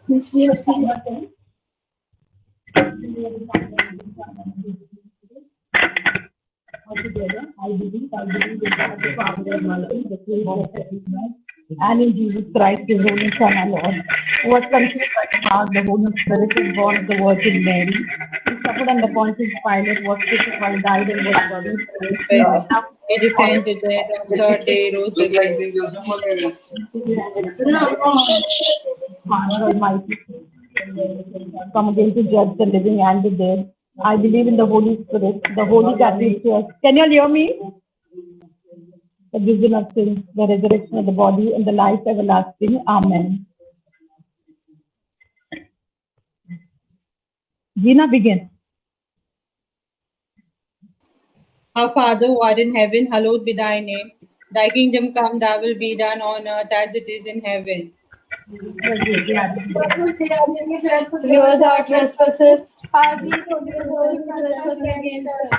Yes, we have altogether, I believe in God the Father Almighty, the Creator of everything, and in Jesus Christ, His only Son, our Lord, who was conceived by the power of the Holy Spirit, was born of the Virgin Mary. He suffered under Pontius Pilate, was crucified, died, and was buried. He descended to death on third day, rose again. Father Almighty, come again to judge the living and the dead. I believe in the Holy Spirit, the Holy Catholic Church. Can you all hear me? The vision of sins, the resurrection of the body, and the life everlasting. Amen. Gina, begin. Our Father who art in heaven, hallowed be thy name. Thy kingdom come, thy will be done on earth as it is in heaven. Forgive us our trespasses, as we forgive those who trespass against us.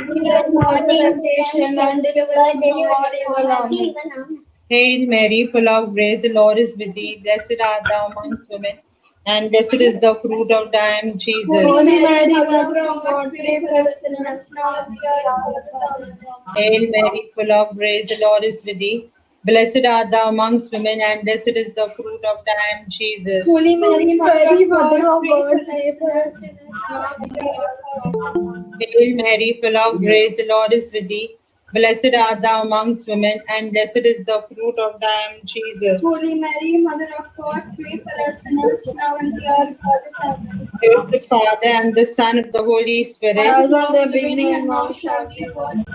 Lead us not into temptation, and deliver us from all evil. Amen. Hail Mary, full of grace, the Lord is with thee. Blessed art thou amongst women, and blessed is the fruit of thy womb, Jesus. Holy Mary, Mother of God, pray for us sinners, now and at the hour of our death. Hail Mary, full of grace, the Lord is with thee. Blessed art thou amongst women, and blessed is the fruit of thy womb, Jesus. Holy Mary, Mother of God, pray for us sinners, now and at the hour of our death. Hail Mary, full of grace, the Lord is with thee. Blessed art thou amongst women, and blessed is the fruit of thy womb, Jesus. Holy Mary, Mother of God, pray for us sinners, now and at the hour of our death. Amen. Glory to the Father, and the Son, and the Holy Spirit. As on the beginning and now shall be forever.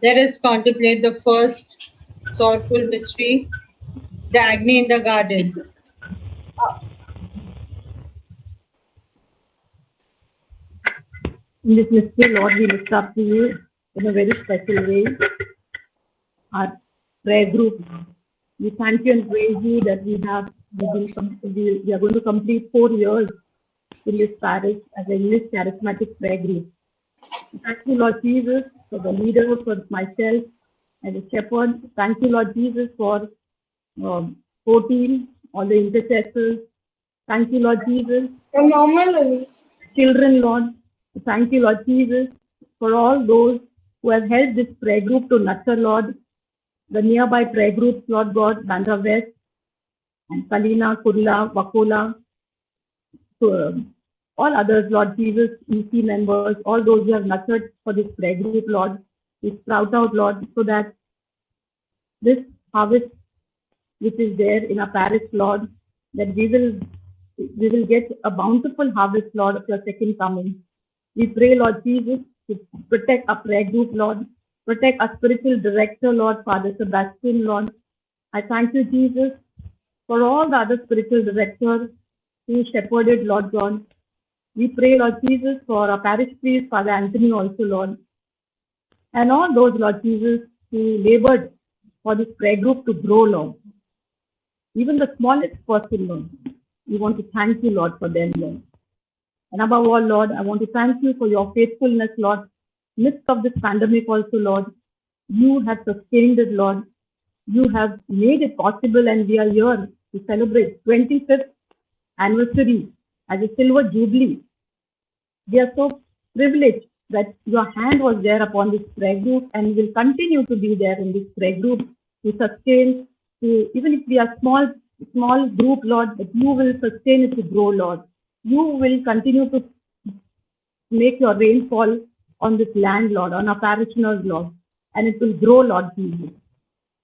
Let us contemplate the first sorrowful mystery, the agony in the garden. In this mystery, Lord, we lift up to you in a very special way our prayer group. We thank you and praise you that we are going to complete 4 years in this parish as an English charismatic prayer group. Thank you, Lord Jesus, for the leader, for myself as a shepherd. Thank you, Lord Jesus, for 14, all the intercessors. Thank you, Lord Jesus. Children, Lord. Thank you, Lord Jesus, for all those who have helped this prayer group to nurture, Lord, the nearby prayer groups, Lord God, Bandra West and Kalina, Kurla, Wakola, all others, Lord Jesus, EC members, all those who have nurtured for this prayer group, Lord, we sprout out, Lord, so that this harvest which is there in our parish, Lord, that we will get a bountiful harvest, Lord, of your second coming. We pray, Lord Jesus, to protect our prayer group, Lord, protect our spiritual director, Lord, Father Sebastian, Lord. I thank you, Jesus, for all the other spiritual directors who shepherded, Lord God. We pray, Lord Jesus, for our parish priest, Father Anthony also, Lord, and all those, Lord Jesus, who labored for this prayer group to grow, Lord. Even the smallest person, Lord. We want to thank you, Lord, for them, Lord. And above all, Lord, I want to thank you for your faithfulness, Lord. In the midst of this pandemic also, Lord, you have sustained it, Lord. You have made it possible, and we are here to celebrate 25th anniversary as a silver jubilee. We are so privileged that your hand was there upon this prayer group and will continue to be there in this prayer group to sustain, to even if we are small group, Lord, that you will sustain it to grow, Lord. You will continue to make your rainfall on this land, Lord, on our parishioners, Lord, and it will grow, Lord Jesus.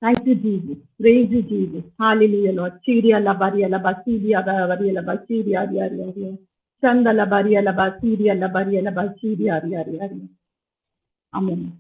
Thank you, Jesus. Praise you, Jesus. Hallelujah, Lord. Chiria la baria la basidia baria la basidia ria. Chanda la baria la basidia la baria la basidia ria. Amen.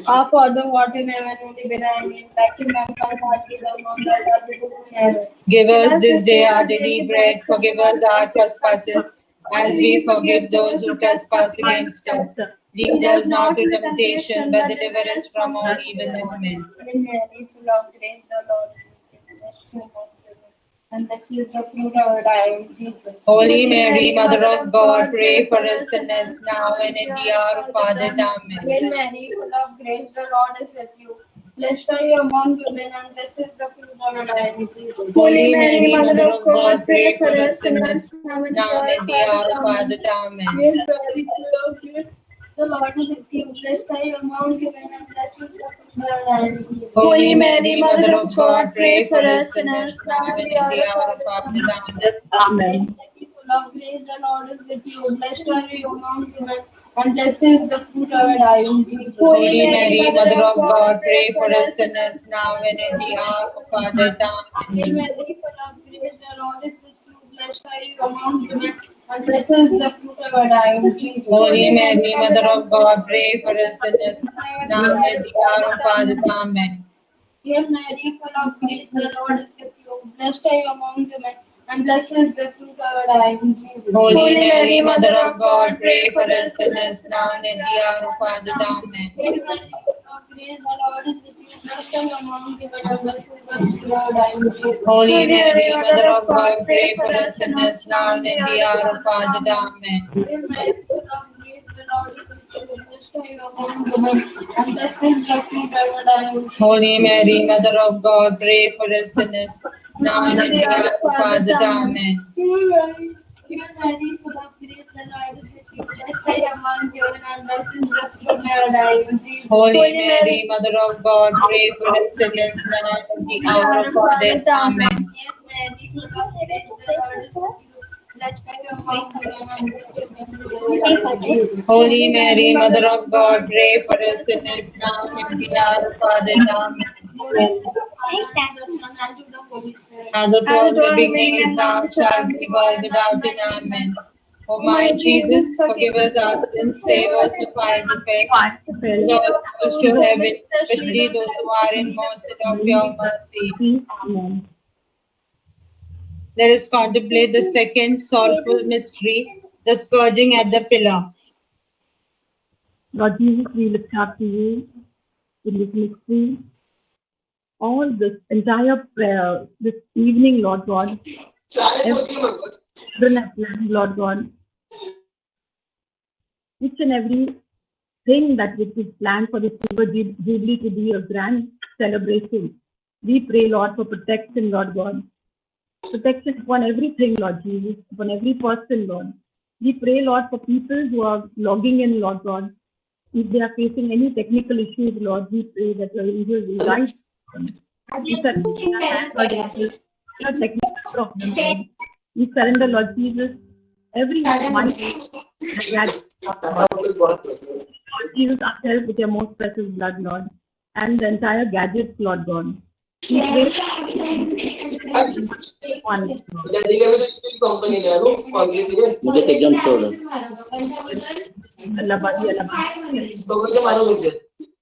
Our Father, who art in heaven, holy be thy name. Thy kingdom come, thy kingdom come, thy will be done in heaven. Give us this day our daily bread. Forgive us our trespasses, as we forgive those who trespass against us. Lead us not into temptation, but deliver us from all evil. Amen. Hail Mary, full of grace, the Lord is with thee. Blessed art thou among women, and blessed is the fruit of thy womb, Jesus. Holy Mary, Mother of God, pray for us sinners now and at the hour of our death. Amen. Hail Mary, full of grace, the Lord is with you. Blessed are you among women, and blessed is the fruit of thy womb, Jesus. Holy Mary, Mother of God, pray for us sinners now and at the hour of our death. Amen. Hail Mary, full of grace, the Lord is with you. Blessed are you among women, and blessed is the fruit of thy womb, Jesus. Holy Mary, Mother of God, pray for us sinners now and at the hour of our death. Amen. Amen. Full of grace, the Lord is with you. Blessed are you among women, and blessed is the fruit of thy womb, Jesus. Holy Mary, Mother of God, pray for us sinners now and at the hour of our death. Amen. Hail Mary, full of grace, the Lord is with you. Blessed are you among women, and blessed is the fruit of thy womb, Jesus. Holy Mary, Mother of God, pray for us sinners now and at the hour of our death. Amen. Hail Mary, full of grace, the Lord is with you. Blessed are you among women, and blessed is the fruit of thy womb, Jesus. Holy Mary, Mother of God, pray for us sinners now and at the hour of our death. Amen. Hail Mary, full of grace, the Lord is with you. Blessed are you among women, and blessed is the fruit of thy womb, Jesus. Holy Mary, Mother of God, pray for us sinners now and at the hour of our death. Amen. Hail Mary, full of grace, the Lord is with you. Blessed are you among women, and blessed is the fruit of thy womb, Jesus. Holy Mary, Mother of God, pray for us sinners now and at the hour of our death. Amen. Hail Mary, full of grace, the Lord is with you. Blessed are you among women, and blessed is the fruit of thy womb, Jesus. Holy Mary, Mother of God, pray for us sinners now and at the hour of our death. Amen. Hail Mary, full of grace, the Lord is with you. Blessed are you among women, and blessed is the fruit of thy womb, Jesus. Holy Mary, Mother of God, pray for us sinners now and at the hour of our death. Amen. Glory to the Father, and to the Son, and to the Holy Spirit. As it was in the beginning, is now, shall be, world without end. Amen. O my Jesus, forgive us our sins, save us to find the faith. Lord, us to heaven, especially those who are in most need of your mercy. Amen. Let us contemplate the second sorrowful mystery, the scourging at the pillar. Lord Jesus, we lift up to you in this mystery. All this entire prayer this evening, Lord God, children have planned, Lord God, each and every thing that which is planned for the Silver Jubilee to be a grand celebration. We pray, Lord, for protection, Lord God. Protection upon everything, Lord Jesus, upon every person, Lord. We pray, Lord, for people who are logging in, Lord God. If they are facing any technical issues, Lord, we pray that your angels will guide them. We surrender, technical problem, Lord. We surrender, Lord Jesus, every mind, Lord Jesus, ourselves with your most precious blood, Lord, and the entire gadgets, Lord God. We pray one, Lord. मुझे एकदम छोड़ Allah Badi, Allah Badi.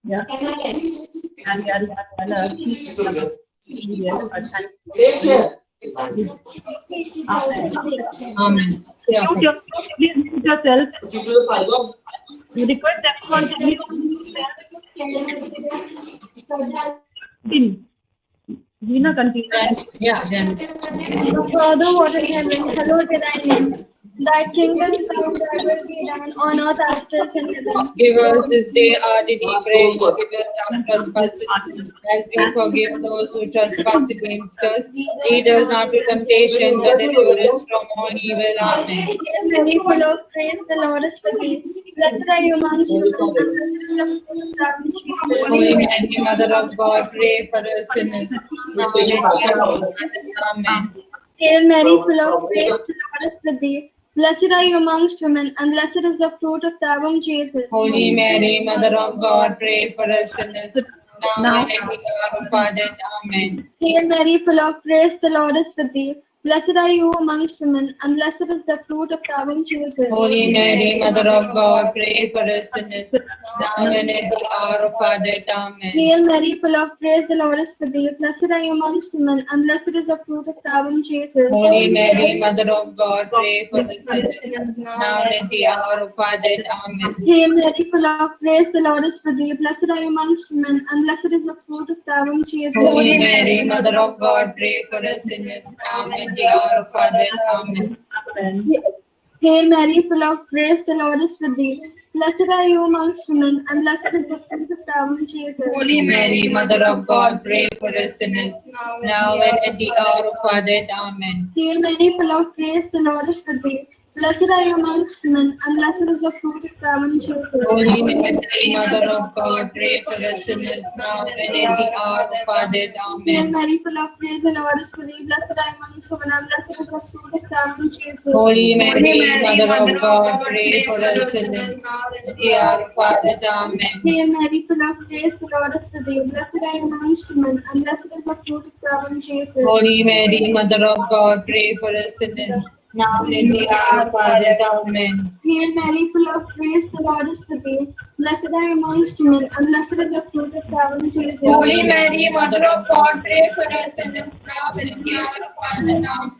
Yeah. And we are Amen. Say amen. Please mute yourself. You request everyone to mute. Gina, continue. Yeah, then. Our Father, what in heaven, hallowed be thy name. Thy kingdom come, thy will be done on earth as it is in heaven. Give us this day our daily bread. Forgive us our trespasses, as we forgive those who trespass against us. Lead us not to temptation, but deliver us from all evil. Amen. Hail Mary, full of grace, the Lord is with thee. Blessed are you amongst women, and blessed is the fruit of thy womb, Jesus. Holy Mary, Mother of God, pray for us sinners, now and at the hour of our death. Amen. Hail Mary, full of grace, the Lord is with thee. Blessed are you amongst women, and blessed is the fruit of thy womb, Jesus. Holy Mary, Mother of God, pray for us sinners, now and at the hour of our death. Amen. Hail Mary, full of grace, the Lord is with thee. Blessed are you amongst women, and blessed is the fruit of thy womb, Jesus. Holy Mary, Mother of God, pray for us sinners, now and at the hour of our death. Amen. Hail Mary, full of grace, the Lord is with thee. Blessed are you amongst women, and blessed is the fruit of thy womb, Jesus. Holy Mary, Mother of God, pray for us sinners, now and at the hour of our death. Amen. Hail Mary, full of grace, the Lord is with thee. Blessed are you amongst women, and blessed is the fruit of thy womb, Jesus. Holy Mary, Mother of God, pray for us sinners, now and at the hour of our death. Amen. Amen. Hail Mary, full of grace, the Lord is with thee. Blessed are you amongst women, and blessed is the fruit of thy womb, Jesus. Holy Mary, Mother of God, pray for us sinners, now and at the hour of our death. Amen. Hail Mary, full of grace, the Lord is with thee. Blessed are you amongst women, and blessed is the fruit of thy womb, Jesus. Holy Mary, Mother of God, pray for us sinners, now and at the hour of our death. Hail Amen. Mary, full of grace, the Lord is with thee. Blessed are you amongst women, and blessed is the fruit of thy womb, Jesus. Holy Mary, Mother of God, pray for us sinners, now and at the hour of our death. Amen. Hail Mary, full of grace, the Lord is with thee. Blessed are you amongst women, and blessed is the fruit of thy womb, Jesus. Holy Mary, Mother of God, pray for us sinners, now and at the hour of our death. Amen. Hail Mary, full of grace, the Lord is with thee. Blessed are you amongst women, and blessed is the fruit of thy womb, Jesus. Holy Mary, Mother of God, pray for us sinners, now and at the hour of our death. Amen.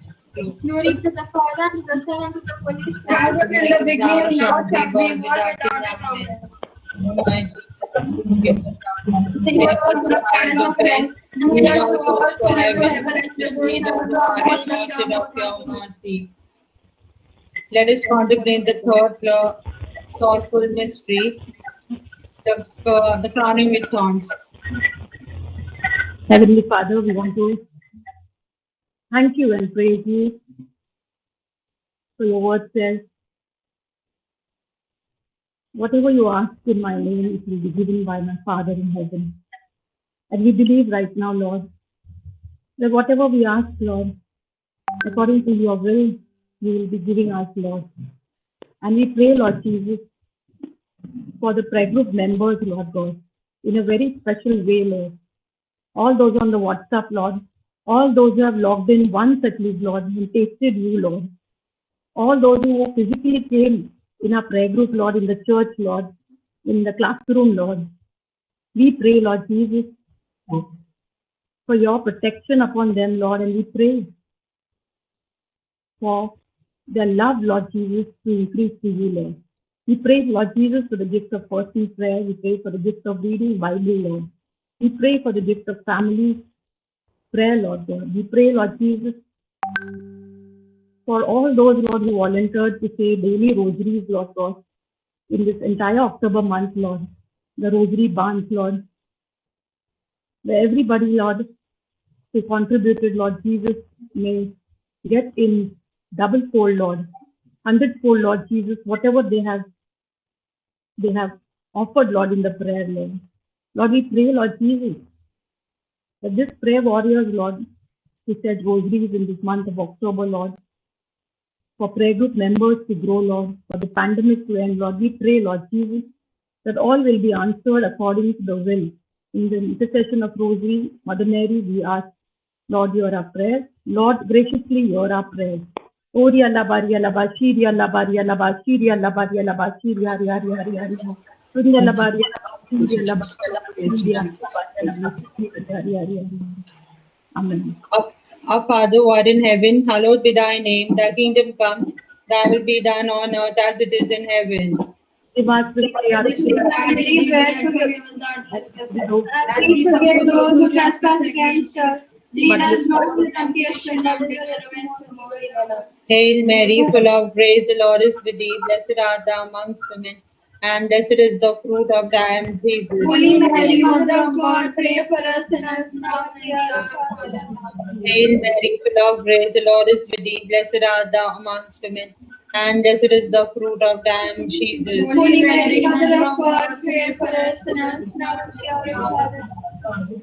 Glory to the Father, and to the Son, and to the Holy Spirit. As it is in the beginning, now shall be, world without end. Amen. O my Jesus, forgive us our sins, save us from the fire of hell, lead our souls to heaven, especially those who are in need of your mercy. Let us contemplate the third sorrowful mystery, the crowning with thorns. Heavenly Father, we want to thank you and praise you for your word says, whatever you ask in my name, it will be given by my Father in heaven. And we believe right now, Lord, that whatever we ask, Lord, according to your will, you will be giving us, Lord. And we pray, Lord Jesus, for the prayer group members, Lord God, in a very special way, Lord. All those on the WhatsApp, Lord, all those who have logged in once at least, Lord, and tasted you, Lord. All those who physically came in our prayer group, Lord, in the church, Lord, in the classroom, Lord. We pray, Lord Jesus, for your protection upon them, Lord, and we pray for their love, Lord Jesus, to increase to you, Lord. We pray, Lord Jesus, for the gift of personal prayer. We pray for the gift of reading Bible, Lord. We pray for the gift of family prayer, Lord God. We pray, Lord Jesus, for all those, Lord, who volunteered to say daily rosaries, Lord God, in this entire October month, Lord. The rosary bands, Lord, where everybody, Lord, who contributed, Lord Jesus, may get in double fold, Lord, 100-fold, Lord Jesus, whatever they have offered, Lord, in the prayer, Lord. Lord, we pray, Lord Jesus, that this prayer warriors, Lord, who said rosaries in this month of October, Lord, for prayer group members to grow, Lord, for the pandemic to end, Lord, we pray, Lord Jesus, that all will be answered according to the will. In the intercession of Rosary, Mother Mary, we ask, Lord, hear our prayers. Lord, graciously hear our prayers. Ori Allah Bari Allah Bashiri Allah Bari Allah Bashiri Allah Bari Allah Bashiri Hari Hari Hari Hari Ori Allah Bari Allah Bashiri Allah Bashiri Allah Bashiri Hari Hari Hari. Amen. Our Father who art in heaven, hallowed be thy name. Thy kingdom come, thy will be done on earth as it is in heaven. Give us this day our daily bread. As we forgive those who trespass against us. Lead us not into temptation, but deliver us from evil. Hail Mary, full of grace, the Lord is with thee. Blessed art thou amongst women, and blessed is the fruit of thy womb, Jesus. Holy Mary, Mother of God, pray for us sinners now and at the hour of our death. Hail Mary, full of grace, the Lord is with thee. Blessed art thou amongst women, and blessed is the fruit of thy womb, Jesus. Holy Mary, Mother of God, pray for us sinners now and at the hour of our death.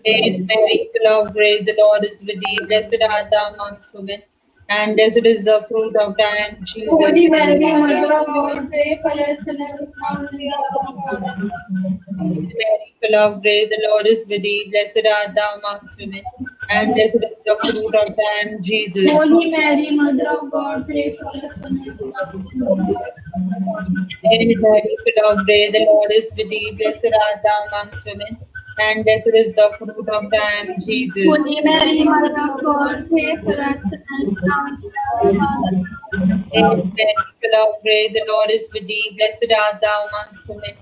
Hail Mary, full of grace, the Lord is with thee. Blessed art thou amongst women, and blessed is the fruit of thy womb, Jesus. Holy Mary, Mother of God, pray for us sinners now and at the hour of our death. Hail Mary, full of grace, the Lord is with thee. Blessed art thou amongst women, and blessed is the fruit of thy womb, Jesus. Holy Mary, Mother of God, pray for us sinners now and at the hour of our death. Hail Mary, full of grace, the Lord is with thee. Blessed art thou amongst women, and blessed is the fruit of thy womb, Jesus. Holy Mary, Mother of God, pray for us sinners now and at the hour of our death. Hail Mary, full of grace, the Lord is with thee. Blessed art thou amongst women,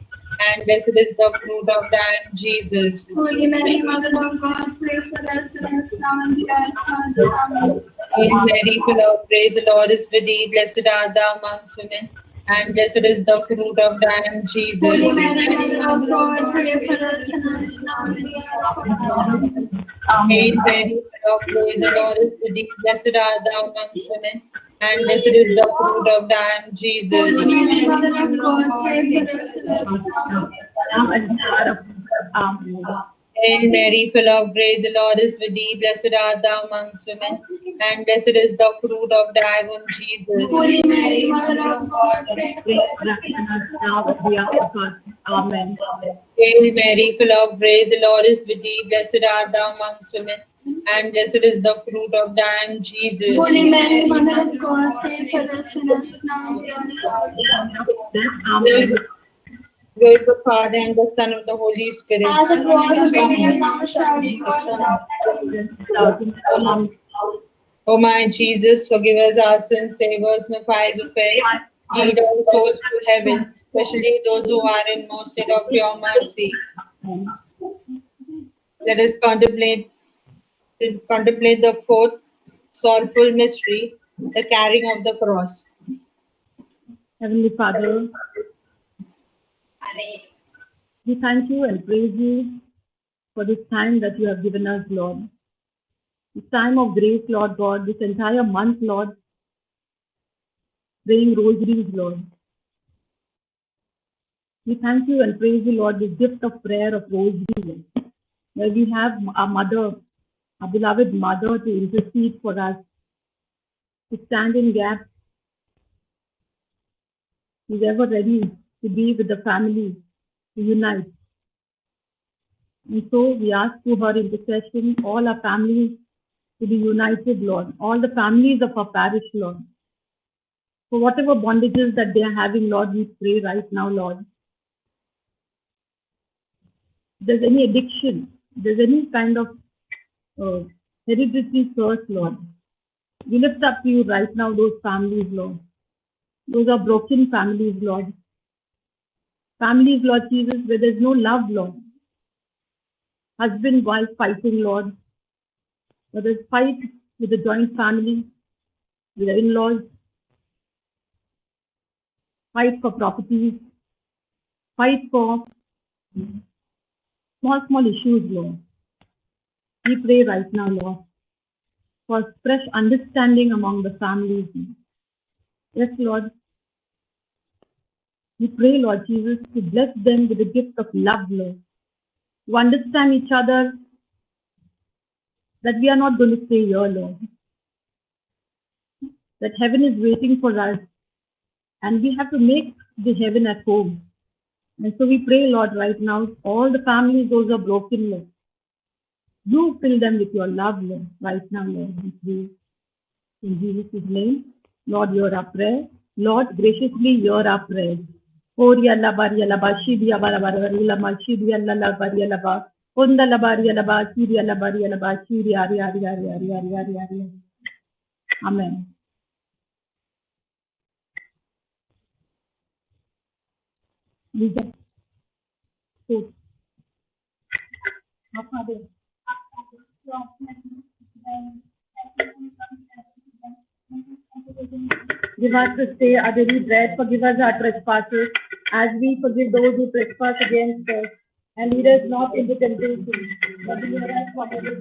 and blessed is the fruit of thy womb, Jesus. Holy Mary, Mother of God, pray for us sinners now and at the hour of our death. Amen. Hail Mary, full of grace, the Lord is with thee. Blessed art thou amongst women, and blessed is the fruit of thy womb, Jesus. Holy Mary, Mother of God, pray for us sinners now and at the hour of our death. Hail Mary, full of grace, the Lord is with thee. Blessed art thou amongst women, and blessed is the fruit of thy womb, Jesus. Holy Mary, Mother of God, pray for us sinners now and at the hour of our death. Amen. Hail Mary, full of grace, the Lord is with thee. Blessed art thou amongst women, and blessed is the fruit of thy womb, Jesus. Holy Mary, Mother of God, pray for Pray us for us sinners now at the hour of our death. Amen. Hail Mary, full of grace, the Lord is with thee. Blessed art thou amongst women, and blessed is the fruit of thy womb, Jesus. Holy Mary, Mother of God, pray for us sinners now and at the hour of our death. Amen. Glory to the Father, and the Son, and the Holy Spirit. As it was in the beginning, now shall be, world without end. Amen. O my Jesus, forgive us our sins, save us from the fires of hell. Lead all souls to heaven, especially those who are in most need of your mercy. Let us contemplate the fourth sorrowful mystery, the carrying of the cross. Heavenly Father, we thank you and praise you for this time that you have given us, Lord. This time of grace, Lord God, this entire month, Lord, praying rosaries, Lord. We thank you and praise you, Lord, this gift of prayer of rosary, where we have our mother, our beloved mother, to intercede for us, to stand in gap. She's ever ready to be with the family, to unite. And so we ask through her intercession, all our families to be united, Lord. All the families of our parish, Lord. For whatever bondages that they are having, Lord, we pray right now, Lord. If there's any addiction, if there's any kind of hereditary curse, Lord, we lift up to you right now those families, Lord. Those are broken families, Lord. Families, Lord Jesus, where there's no love, Lord. Husband, wife fighting, Lord. Where there's fight with the joint family, with the in-laws, fight for properties, fight for small issues, Lord. We pray right now, Lord, for fresh understanding among the families. Yes, Lord. We pray, Lord Jesus, to bless them with the gift of love, Lord. To understand each other, that we are not going to stay here, Lord. That heaven is waiting for us, and we have to make the heaven at home. And so we pray, Lord, right now, all the families, those are broken, Lord. Do fill them with your love, Lord, right now, Lord. We pray in Jesus' name. Lord, hear our prayer. Lord, graciously hear our prayer. Oria la baria la ba shidia bara bara la ma shidia la baria la ba onda la baria la ba shidia la baria la ba shidia ari ari ari ari ari ari ari. Amen. Lisa. Food. Our Father. Give us this day our daily bread. Forgive us our trespasses, as we forgive those who trespass against us. And lead us not into temptation, but deliver us from evil.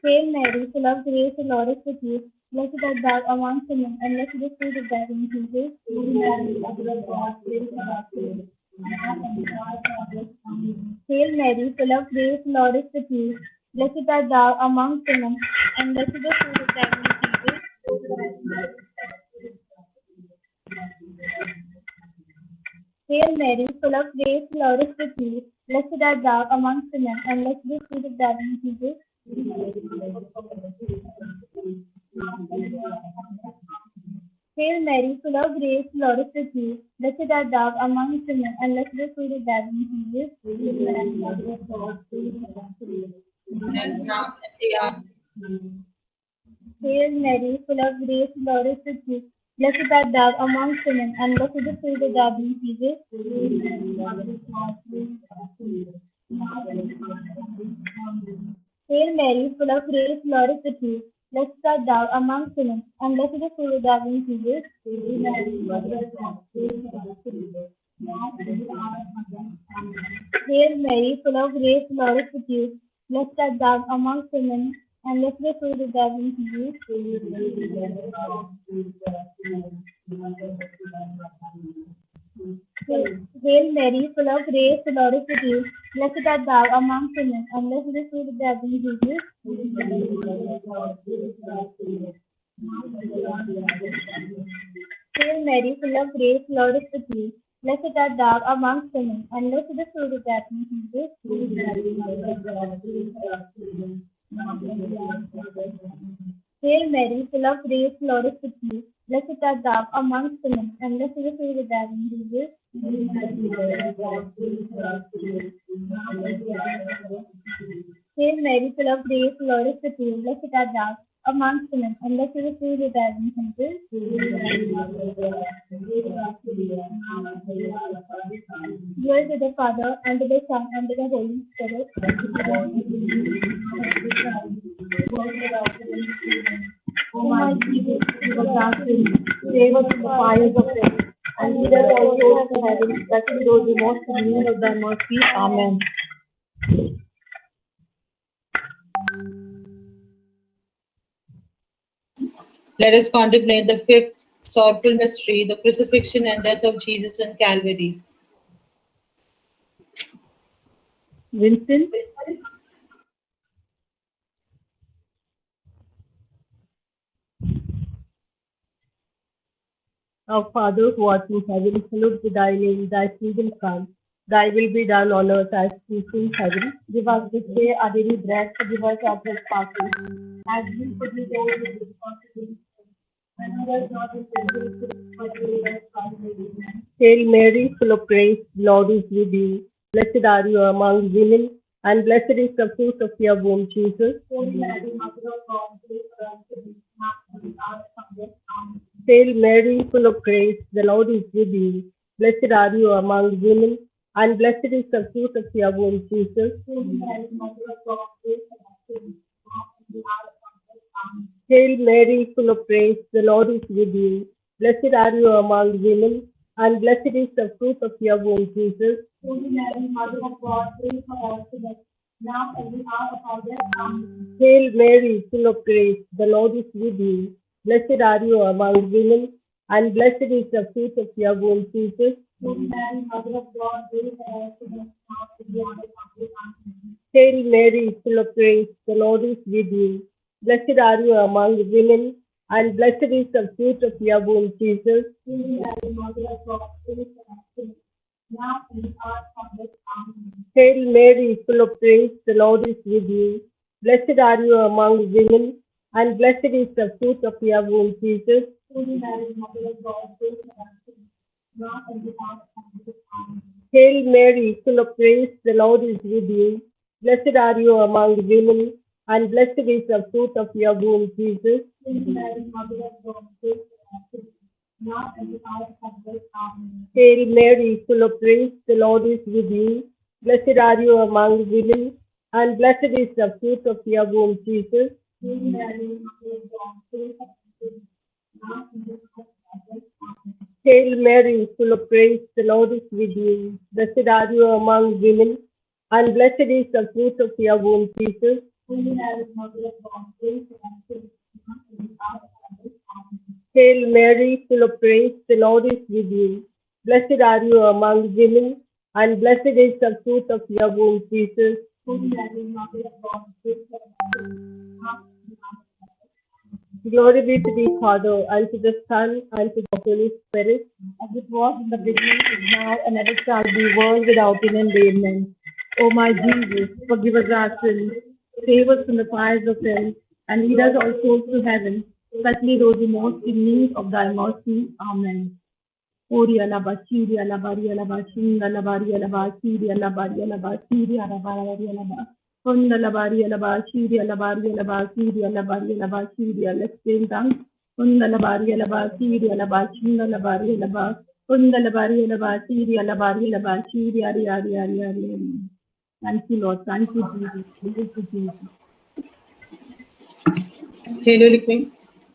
Hail Mary, full of grace, the Lord is with you. Blessed art thou amongst women, and blessed is the fruit of thy womb, Jesus. Holy Mary, Mother of God, pray for us sinners, now and at the hour of our death. Amen. Hail Mary, full of grace, the Lord is with you. Blessed art thou amongst women, and blessed is the fruit of thy womb, Jesus. Hail Mary, full of grace, the Lord is with you. Blessed art thou amongst women, and blessed is the fruit of thy womb, Jesus. Hail Mary, full of grace, the Lord is with you. Blessed art thou among women, and blessed is the fruit of thy womb, Jesus. As now and the hour. Hail Mary, full of grace, the Lord is with you. Blessed art thou among women, and blessed is the fruit of thy womb, Jesus. Hail Mary, full of grace, the Lord is with you. Blessed art thou among women, and blessed is the fruit of thy womb, Jesus. Hail Mary, full of grace, the Lord is with you. Blessed art thou among women, and blessed is the fruit of thy womb, Jesus. Hail Mary, full of grace, the Lord is with you. Blessed art thou among women, and blessed is the fruit of thy womb, Jesus. Hail Mary, full of grace, the Lord is with you. Blessed art thou among women, and blessed is the fruit of thy womb, Jesus. Hail Mary, full of grace, the Lord is with you. Blessed art thou among women, and blessed is the fruit of thy womb, Jesus. Hail Mary, full of grace, the Lord is with you. Blessed art thou among women, and blessed is the fruit of thy womb, Jesus. Glory to the Father, and to the Son, and to the Holy Spirit. O my Jesus, give us our sins, save us from the fires of hell, and lead us all souls to heaven, especially those who most in need of thy mercy. Amen. Let us contemplate the fifth sorrowful mystery, the crucifixion and death of Jesus on Calvary. Vincent, our Father who art in heaven, hallowed be thy name, thy kingdom come. Thy will be done on earth as it is in heaven. Give us this day our daily bread, forgive us our trespasses, as we forgive those who trespass against us. And lead us not into temptation, but deliver us from evil. Hail Mary, full of grace, the Lord is with you. Blessed are you among women, and blessed is the fruit of your womb, Jesus. Holy Mary, Mother of God, pray for us sinners, now and at the hour of our death. Amen. Hail Mary, full of grace, the Lord is with you. Blessed are you among women, and blessed is the fruit of your womb, Jesus. Holy Mary, Mother of God, pray for us sinners, now and at the hour of our death. Amen. Hail Mary, full of grace, the Lord is with you. Blessed are you among women, and blessed is the fruit of your womb, Jesus. Holy Mary, Mother of God, pray for us sinners, now and at the hour of our death. Amen. Hail Mary, full of grace, the Lord is with you. Blessed are you among women, and blessed is the fruit of your womb, Jesus. Holy Mary, Mother of God, pray for us sinners, now and at the hour of our death. Amen. Hail Mary, full of grace, the Lord is with you. Blessed are you among women, and blessed is the fruit of your womb, Jesus. Holy Mary, Mother of God, pray for us sinners, now and at the hour of our death. Amen. Hail Mary, full of grace, the Lord is with you. Blessed are you among women, and blessed is the fruit of your womb, Jesus. Holy Mary, Mother of God, pray for us sinners, now and at the hour of our death. Amen. Hail Mary, full of grace, the Lord is with you. Blessed are you among women, and blessed is the fruit of your womb, Jesus. Holy Mary, Mother of God, pray for us sinners, now and at the hour of our death. Amen. Hail Mary, full of grace, the Lord is with you. Blessed are you among women, and blessed is the fruit of your womb, Jesus. Holy Mary, Mother of God, pray for us sinners, now and at the hour of our death. Amen. Hail Mary, full of grace, the Lord is with you. Blessed are you among women, and blessed is the fruit of your womb, Jesus. Holy Mary, Mother of God, pray for us sinners, now and at the hour of our death. Amen. Hail Mary, full of grace, the Lord is with you. Blessed are you among women, and blessed is the fruit of your womb, Jesus. Holy Mary, Mother of God, pray for us sinners, now and at the hour of our death. Glory be to the Father, and to the Son, and to the Holy Spirit, as it was in the beginning, is now, and ever shall be, world without end. Amen. O my Jesus, forgive us our sins, save us from the fires of hell, and lead us all souls to heaven, especially those who most in need of thy mercy. Amen. Ori alaba, chiri alaba, ri alaba, shinda alaba, ri alaba, chiri alaba, ri alaba, chiri alaba, ri alaba. Honda alaba, ri alaba, chiri alaba, ri alaba, chiri alaba, ri alaba, chiri alaba. Let's stay in tongues. Honda alaba, ri alaba, chiri alaba, shinda alaba, ri alaba. Honda alaba, ri alaba, chiri alaba, ri alaba, chiri ari ari ari ari ari. Thank you, Lord. Thank you, Jesus. Thank you, Jesus. Hail, Holy Queen.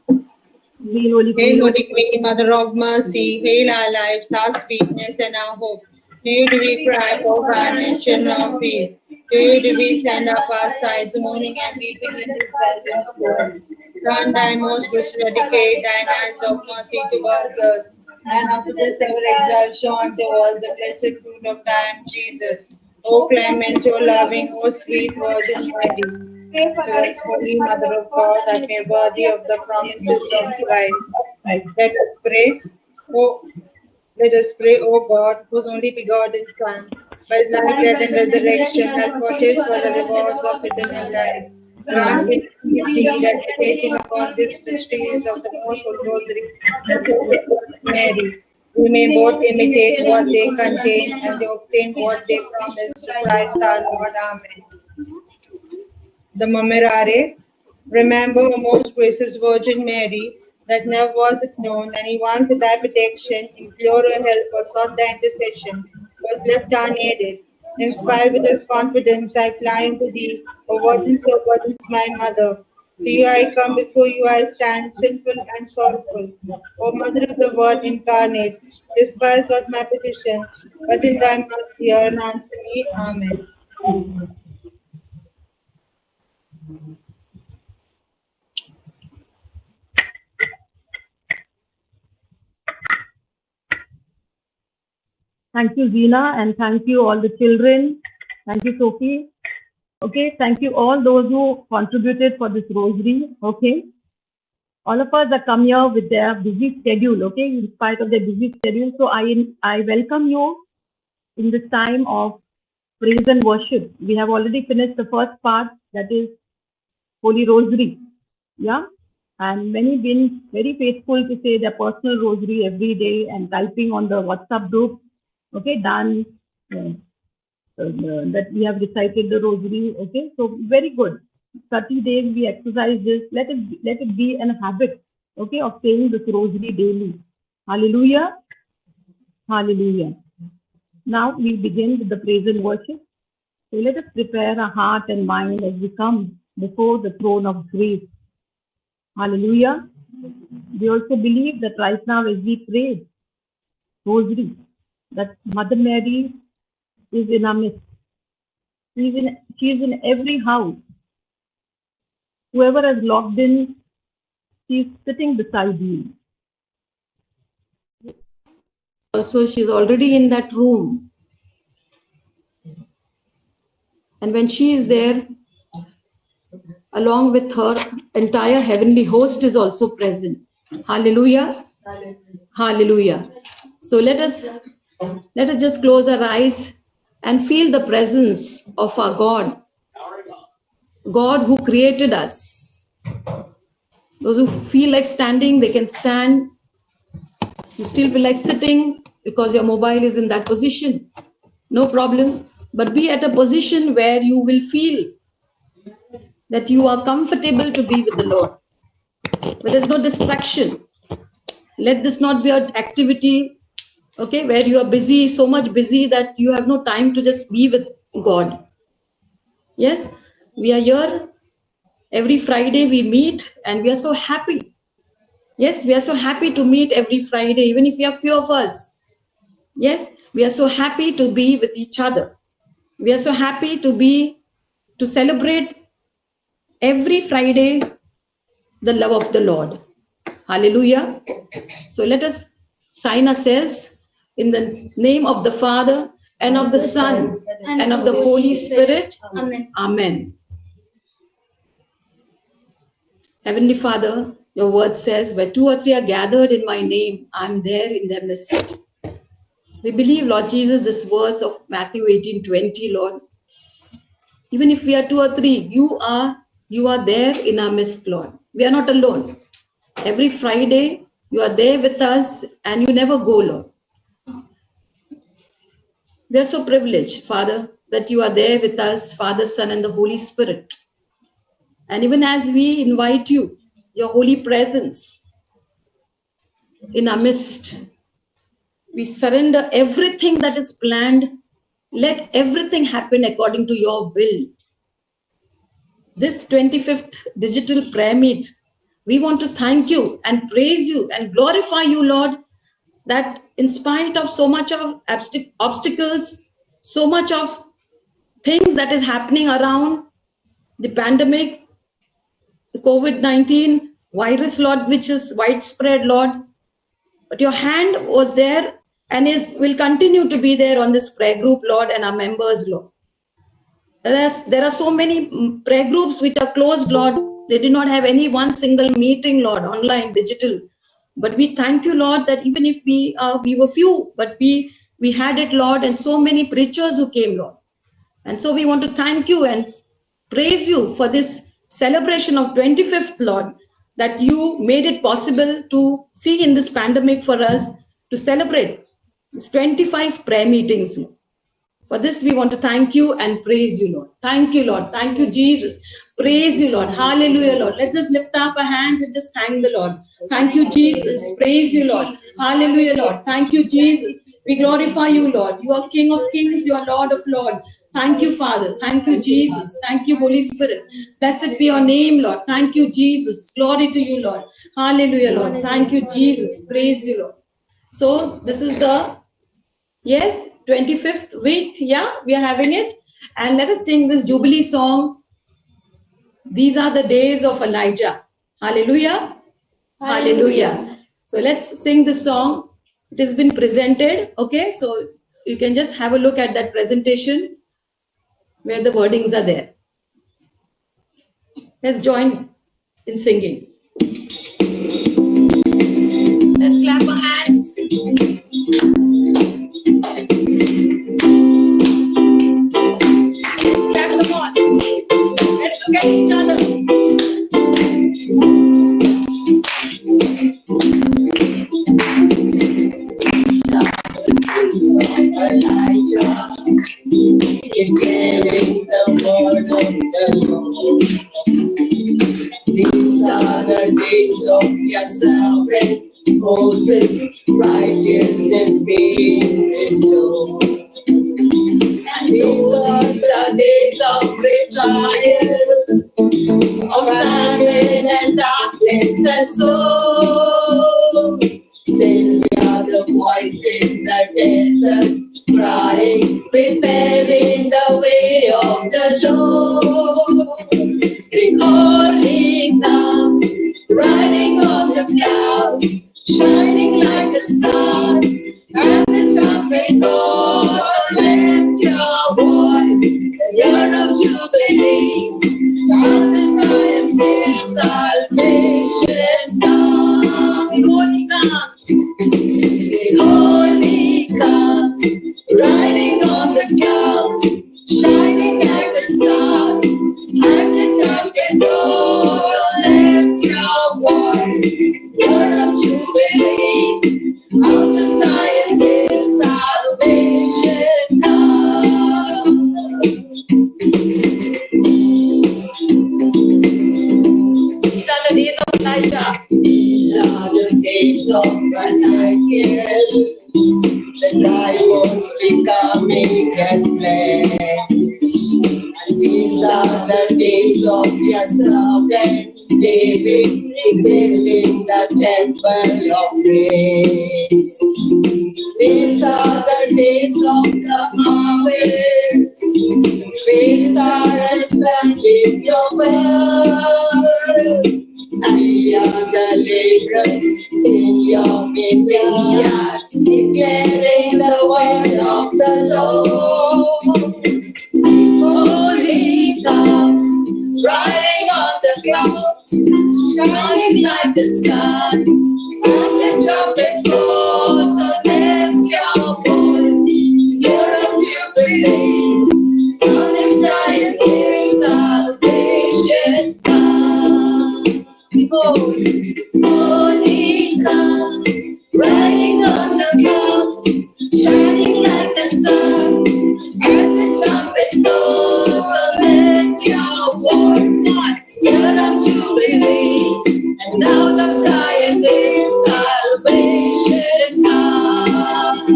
Hail, Holy Hail, Queen. Holy Queen, Mother of Mercy. Hail our lives, our sweetness, and our hope. To you do we cry for our nation of fear. To you do we send up our sighs, mourning and weeping in this valley of tears. Turn thy most rich dedicate thine eyes of mercy towards us, and after this ever exalt shown towards the blessed fruit of thy Jesus. O clement, O loving, O sweet Virgin Mary, pray for us, Holy Mother of God, that we are worthy of the promises of Christ. Right. Let us pray. Let us pray, O God, whose only begotten Son, by life, death, and resurrection, has purchased for the rewards of eternal life. Grant it, we see, that meditating upon these mysteries of the Most Holy Rosary, of the Blessed Virgin Mary, we may both imitate what they contain and they obtain what they promise to Christ our Lord. Amen. The Memorare. Remember, O most gracious Virgin Mary, that never was it known anyone to thy protection, implored or help or sought thy intercession, was left unaided. Inspired with this confidence, I fly unto thee, O Virgin, so Virgin, my mother. To you I come, before you I stand, sinful and sorrowful. O Mother of the Word incarnate, despise not my petitions, but in thy mercy hear and answer me. Amen. Thank you, Zina, and thank you all the children. Thank you, Sophie. Okay, thank you all those who contributed for this rosary. Okay, all of us are come here with their busy schedule. Okay, in spite of their busy schedule, so I welcome you in this time of praise and worship. We have already finished the first part, that is Holy Rosary. Yeah, and many been very faithful to say their personal rosary every day and typing on the WhatsApp group. Okay, done. That we have recited the rosary. Okay, so very good. 30 days we exercise this. Let it be a habit. Okay, of saying this rosary daily. Hallelujah. Hallelujah. Now we begin with the praise and worship. So let us prepare our heart and mind as we come before the throne of grace. Hallelujah. We also believe that right now as we pray rosary, that Mother Mary is in our midst. She is in every house. Whoever has logged in, she is sitting beside you. Also, she is already in that room. And when she is there, along with her, entire heavenly host is also present. Hallelujah. Hallelujah. Hallelujah. So let us just close our eyes and feel the presence of our God. God who created us. Those who feel like standing, they can stand. You still feel like sitting because your mobile is in that position. No problem. But be at a position where you will feel that you are comfortable to be with the Lord. But there's no distraction. Let this not be an activity, okay, where you are busy, so much busy that you have no time to just be with God. Yes, we are here. Every Friday we meet and we are so happy. Yes, we are so happy to meet every Friday, even if we are few of us. Yes, we are so happy to be with each other. We are so happy to celebrate every Friday the love of the Lord. Hallelujah. So let us sign ourselves in the name of the Father and of the Son and of the Holy Spirit. Amen. Amen. Heavenly Father, your word says, where 2 or 3 are gathered in my name, I'm there in their midst. We believe, Lord Jesus, this verse of Matthew 18:20, Lord. Even if we are 2 or 3, you are there in our midst, Lord. We are not alone. Every Friday, you are there with us and you never go, Lord. We are so privileged, Father, that you are there with us, Father, Son, and the Holy Spirit. And even as we invite you, your holy presence in our midst, we surrender everything that is planned. Let everything happen according to your will. This 25th digital prayer meet, we want to thank you and praise you and glorify you, Lord, that in spite of so much of obstacles, so much of things that is happening around the pandemic, the COVID-19 virus, Lord, which is widespread, Lord, but your hand was there and will continue to be there on this prayer group, Lord, and our members, Lord. There are so many prayer groups which are closed, Lord. They did not have any one single meeting, Lord, online, digital. But we thank you, Lord, that even if we were few, but we had it, Lord, and so many preachers who came, Lord. And so we want to thank you and praise you for this celebration of 25th, Lord, that you made it possible to see in this pandemic for us to celebrate this 25 prayer meetings, Lord. For this, we want to thank you and praise you, Lord. Thank you, Lord. Thank you, Jesus. Praise you, Lord. Hallelujah, Lord. Let's just lift up our hands and just thank the Lord. Thank you, Jesus. Praise you, Lord. Hallelujah, Lord. Thank you, Jesus. We glorify you, Lord. You are King of Kings. You are Lord of Lords. Thank you, Father. Thank you, Jesus. Thank you, Holy Spirit. Blessed be your name, Lord. Thank you, Jesus. Glory to you, Lord. Hallelujah, Lord. Thank you, Jesus. Praise you, Lord. So this is the 25th week. Yeah, we are having it. And let us sing this Jubilee song. These are the days of Elijah. Hallelujah. Hallelujah. So let's sing this song. It has been presented. Okay, so you can just have a look at that presentation where the wordings are there. Let's join in singing. Let's clap our hands. Clap them on. Let's look at each other. Elijah, declaring the word of the Lord. These are the days of your servant Moses, righteousness being restored. And these are the days of great trial, of famine and darkness and sorrow. Still we are the voice in the desert, crying, preparing the way of the Lord. Behold, he comes, riding on the clouds, shining like a sun, and the trumpet calls, so lift your voice, the year of Jubilee, Mount Zion's hill, salvation comes. Behold, he comes, behold, he comes, riding on the clouds, shining like the sun, and the trumpet blows, so lift your voice, year of Jubilee, Mount Zion's hill, salvation comes. These are the days of Elijah. These are the days of Ezekiel. The dry bones becoming as flesh. And these are the days of your servant David, rebuilding the temple of grace. These are the days of the harvest. Faiths are expanding your word. We are the laborers in your vineyard, declaring the word of the Lord. Behold, he comes, riding on the clouds, shining like the sun, and the trumpet calls, so lift your voice, year of Jubilee, Mount Zion's hill. Holy comes, riding on the clouds, shining like the sun, and the trumpet goes, so let your voice hear of jubilee, and out of Zion is salvation come.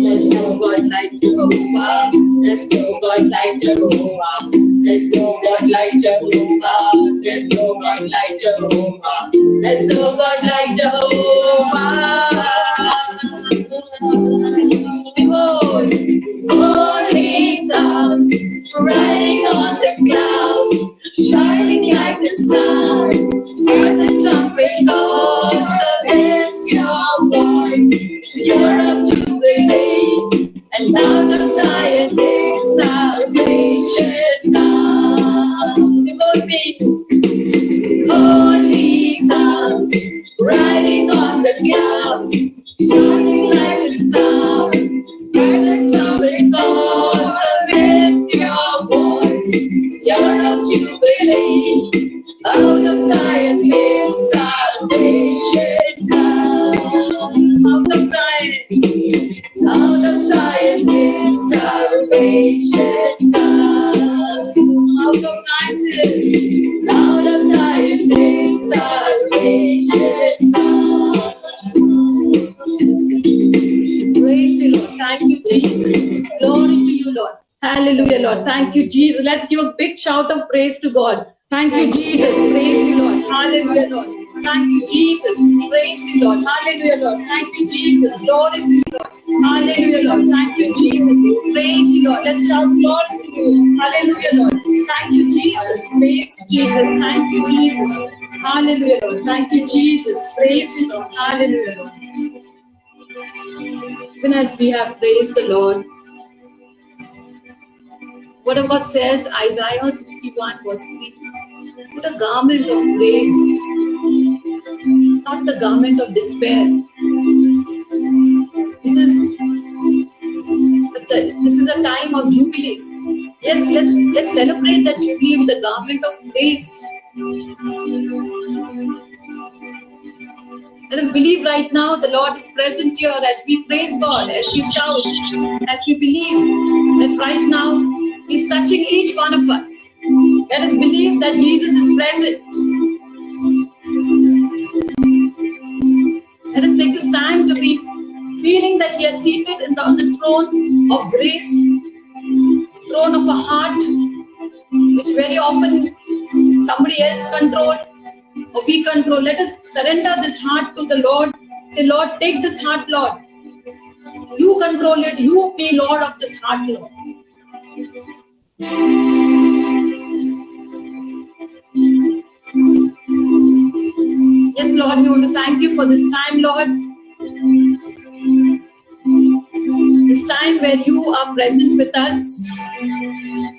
There's no God like Jehovah. There's no God like Jehovah. There's no God like Jehovah. There's no God like Jehovah. There's no God like Jehovah. Behold, holy comes, riding on the clouds, shining like the sun, and the trumpet goes, so lift your voice, year of jubilee, and out of Zion is salvation come. Behold me, holy comes, riding on the clouds, shining like the sun, and the trumpet goes, so lift your voice, year of jubilee, out of Zion is salvation come. Out of Zion is salvation come. Out of Zion is salvation come. Praise you, Lord. Thank you, Jesus. Glory to you, Lord. Hallelujah, Lord. Thank you, Jesus. Let's give a big shout of praise to God. Thank you, Jesus. Praise you, Lord. Hallelujah, Lord. Thank you, Jesus. Praise you, Lord. Hallelujah, Lord. Thank you, Jesus. Glory to you, Lord. Hallelujah, Lord. Thank you, Jesus. Praise you, Lord. Let's shout glory to you. Hallelujah, Lord. Thank you, Jesus. Praise you, Jesus. Thank you, Jesus. Hallelujah, Lord. Thank you, Jesus. Praise you, Lord. Hallelujah, Lord. Even as we have praised the Lord, what of God says, Isaiah 61 verse 3, put a garment of praise, not the garment of despair. This is a time of jubilee. Yes, let's celebrate that jubilee with the garment of praise. Let us believe right now the Lord is present here as we praise God, as we shout, as we believe that right now He's touching each one of us. Let us believe that Jesus is present. Let us take this time to be feeling that He is seated on the throne of grace, throne of a heart, which very often somebody else controls or we control. Let us surrender this heart to the Lord. Say, Lord, take this heart, Lord. You control it. You be Lord of this heart, Lord. Yes, Lord, we want to thank you for this time, Lord. This time where you are present with us,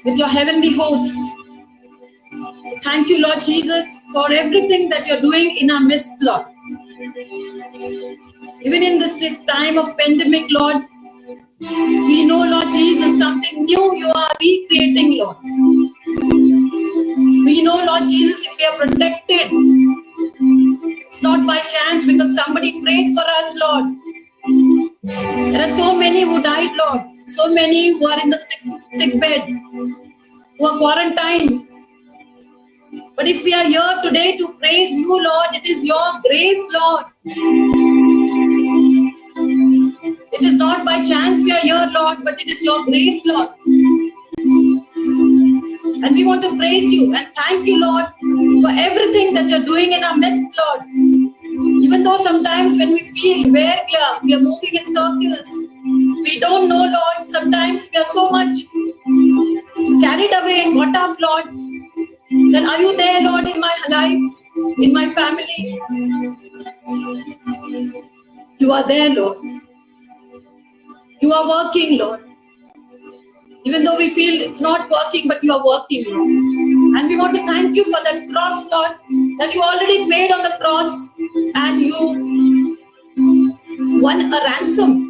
with your heavenly host. Thank you, Lord Jesus, for everything that you're doing in our midst, Lord. Even in this time of pandemic, Lord, we know, Lord Jesus, something new you are recreating, Lord. We know, Lord Jesus, if we are protected, it's not by chance because somebody prayed for us, Lord. There are so many who died, Lord. So many who are in the sick bed, who are quarantined. But if we are here today to praise you, Lord, it is your grace, Lord. It is not by chance we are here, Lord, but it is your grace, Lord. And we want to praise you and thank you, Lord, for everything that you're doing in our midst, Lord. Even though sometimes when we feel where we are moving in circles, we don't know, Lord. Sometimes we are so much carried away, caught up, Lord. Then are you there, Lord, in my life, in my family? You are there, Lord. You are working, Lord. Even though we feel it's not working, but you are working, Lord. And we want to thank you for that cross, Lord, that you already paid on the cross and you won a ransom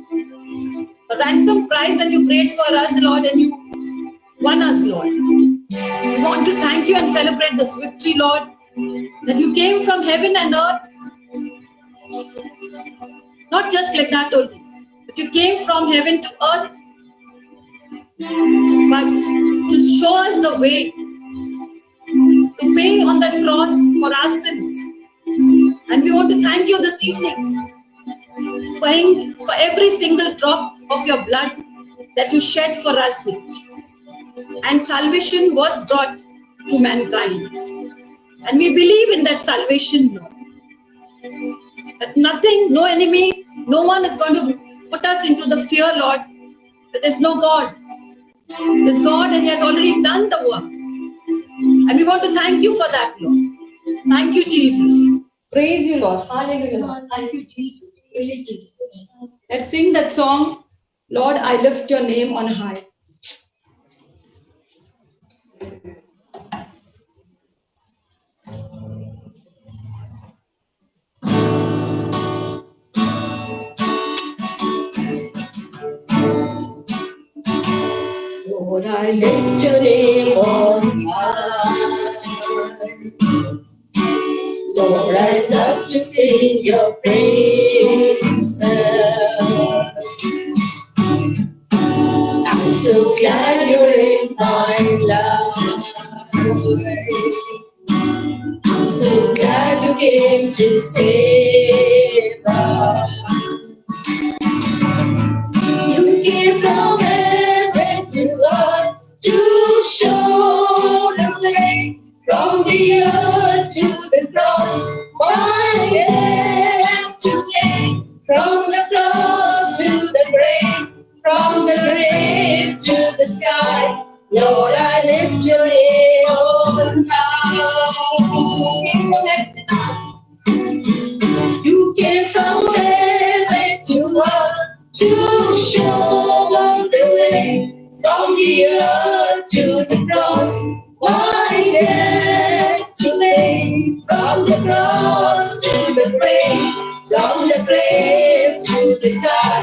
price that you paid for us, Lord, and you won us, Lord. We want to thank you and celebrate this victory, Lord, that you came from heaven and earth. Not just like that only, but you came from heaven to earth, but to show us the way, to pay on that cross for our sins. And we want to thank you this evening for every single drop of your blood that you shed for us. And salvation was brought to mankind. And we believe in that salvation, Lord. That nothing, no enemy, no one is going to put us into the fear, Lord, that there's no God. There's God and He has already done the work. And we want to thank you for that, Lord. Thank you, Jesus. Praise you, Lord. Hallelujah, Lord. Thank you, Jesus. Praise you. Let's sing that song, Lord, I lift your name on high. Lord, I lift your name on high. Lord, rise up to sing your praises. I'm so glad you're in my life. I'm so glad you came to save us. You came from heaven to earth to show the way. From the earth to the cross, my head to lay. From the cross to the grave, from the grave to the sky, Lord, I lift your name on high. You came from heaven to earth to show the way. From the earth to the cross, my head to lay. From the cross to the grave, from the grave to the sky,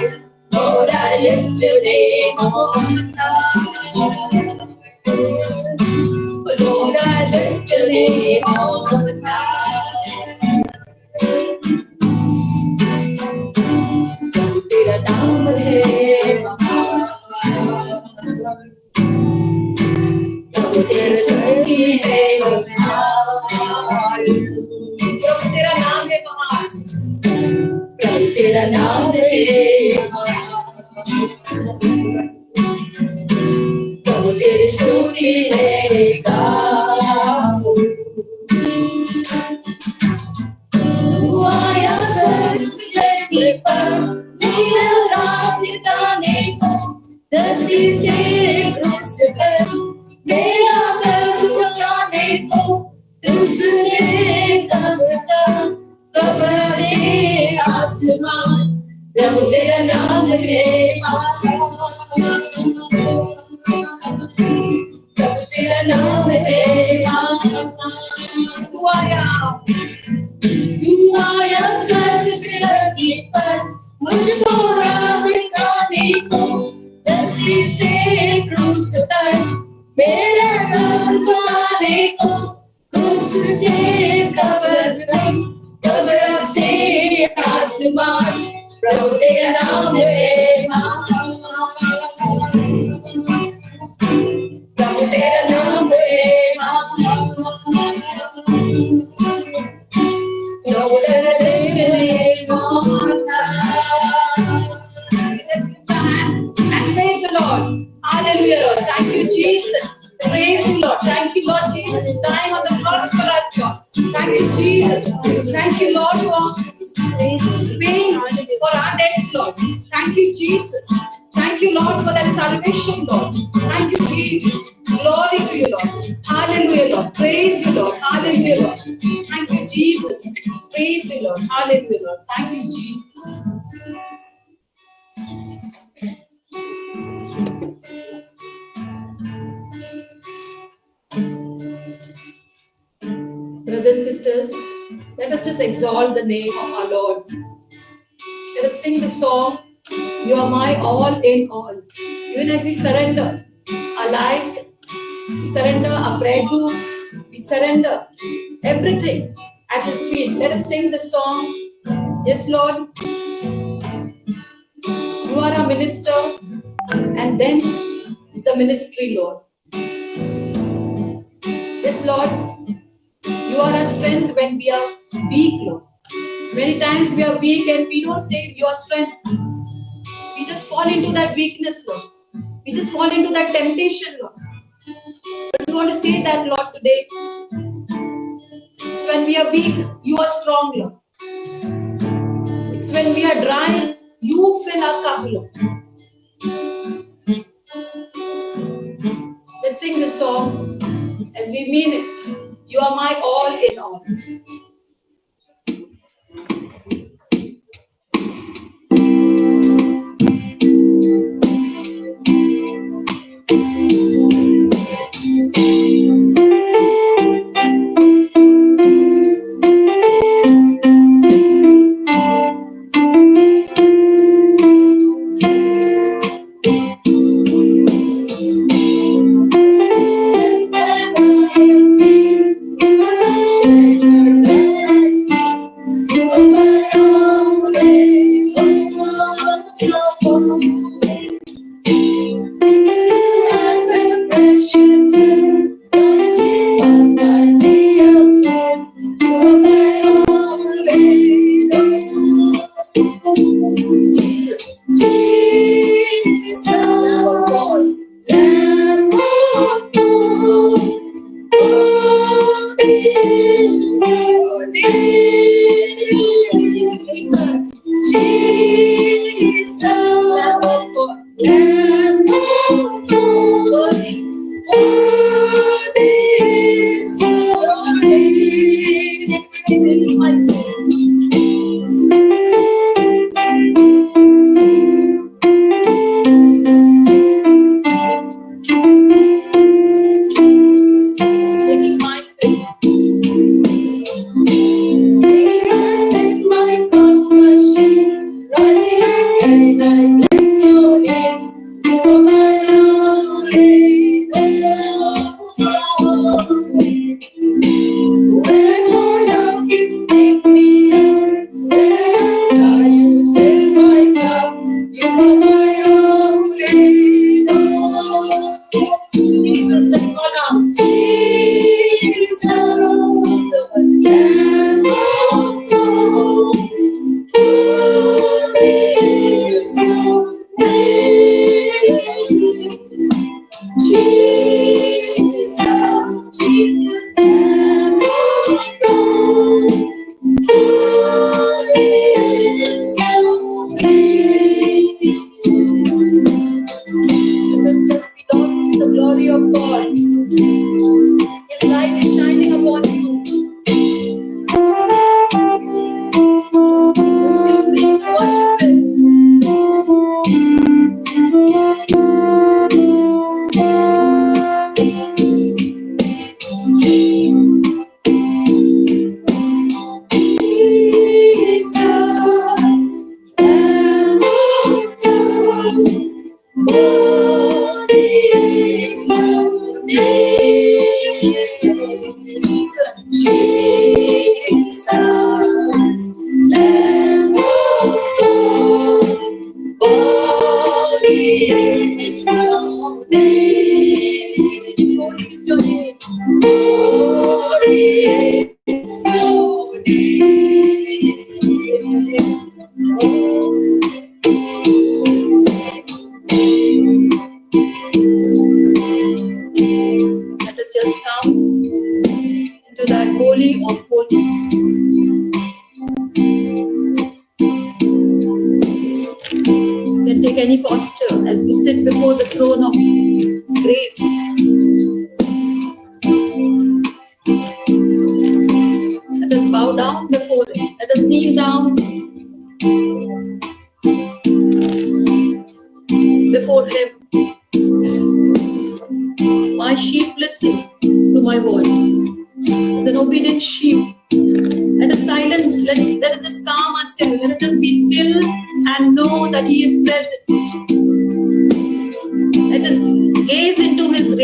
Lord, I lift your name on high. Lord, I lift your name on high. तेरा नाम है महान, प्रभु तेरा स्तुति है महान, प्रभु तेरा नाम है महान, प्रभु तेरा नाम है महान, प्रभु तेरी स्तुति है गाओ। तू आया स्वर्ग से पर गाने को, धरती से क्रूस पर मेरा कर्ज चुकाने को, क्रूस से कब्र तक, कब्र से आसमान, प्रभु तेरा नाम है महान, प्रभु तेरा नाम है महान। तू आया स्वर्ग से धरती पर मुझको राह दिखाने को, धरती से क्रूस पर मेरा कर्ज चुकाने को, क्रूस से कब्र तक, कब्र से आसमान, प्रभु तेरा नाम है महान, प्रभु तेरा नाम है महान। Lord, I lift your name on high. And praise the Lord. Hallelujah, Lord. Thank you, Jesus. Praise you, Lord. Thank you, Lord Jesus, dying on the cross for us, Lord. Thank you, Jesus. Thank you, Lord, for paying for our debts, Lord. Thank you, Jesus. Thank you, Lord, for that salvation, Lord. Thank you, Jesus. Glory to you, Lord. Hallelujah, Lord. Praise you, Lord. Hallelujah, Lord. Thank you, Jesus. Praise you, Lord. Hallelujah, Lord. Thank you, Jesus. Brothers and sisters, let us just exalt the name of our Lord. Let us sing the song, You Are My All in All. Even as we surrender our lives We surrender our prayer group. We surrender everything at His feet. Let us sing the song. Yes, Lord. You are our minister, and then the ministry, Lord. Yes, Lord. You are our strength when we are weak, Lord. Many times we are weak and we don't say your strength. We just fall into that weakness, Lord. We just fall into that temptation, Lord. But we want to say that, Lord, today. It's when we are weak, you are strong, Lord. It's when we are dry, you fill our cup, Lord. Let's sing this song as we mean it. You are my all in all.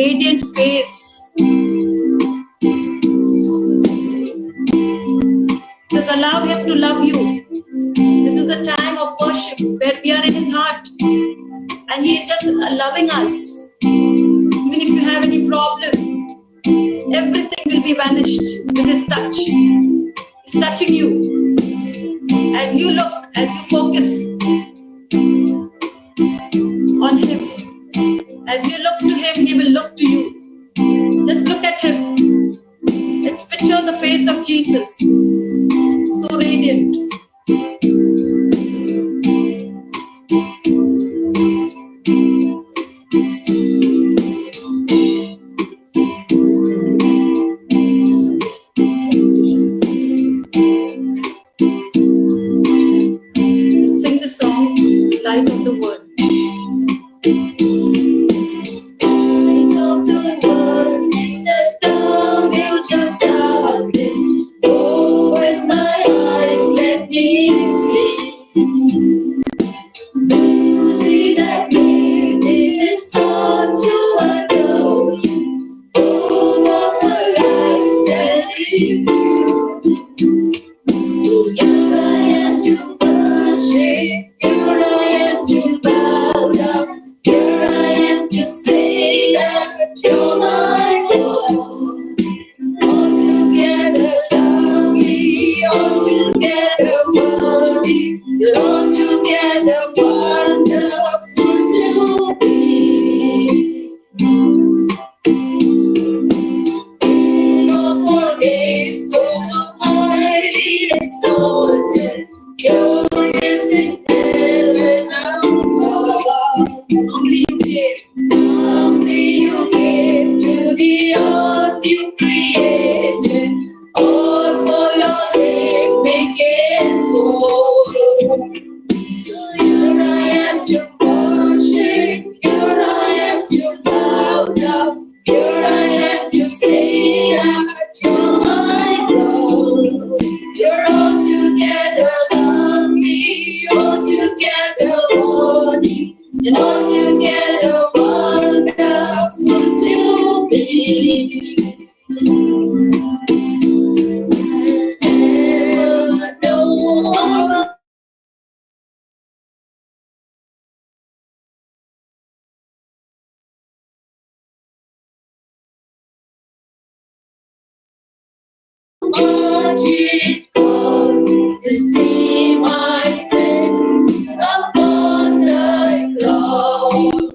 radiant face. Just allow him to love you. This is the time of worship where we are in his heart and he is just loving us. Even if you have any problem, everything will be vanished with his touch. He's touching you. As you look, as you focus on him, as you look to him, he will look to you. Just look at him. Let's picture the face of Jesus. So radiant. Let's sing the song, Light of the World. Light of the world, that down into darkness. Open my eyes, let me see beauty that made this heart to adore you. Full of a life standing you. So here I am to worship, here I am to bow down, here I am to say that you're my God. Altogether lovely, altogether worthy, you're altogether wonderful to me. King of all days, so highly exalted, glorious in heaven above. Only you gave to the earth you created, all for your sake make it whole. So here I am to worship, here I am to bow down, here I am to say that you're my God. You're altogether lovely, altogether worthy, and altogether wonderful to me. And no much it costs to see my sin upon the cross.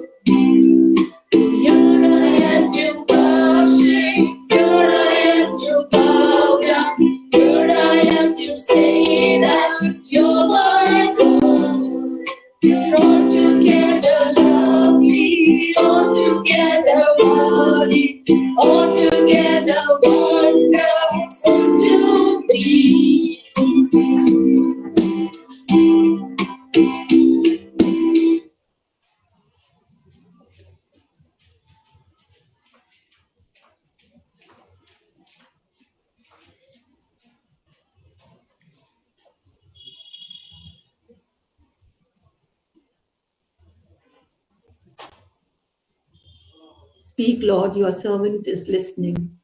Here I am to worship, here I am to bow down, here I am to say that you're my God. You're altogether lovely, altogether worthy, altogether wonderful to me. Speak, Lord, your servant is listening.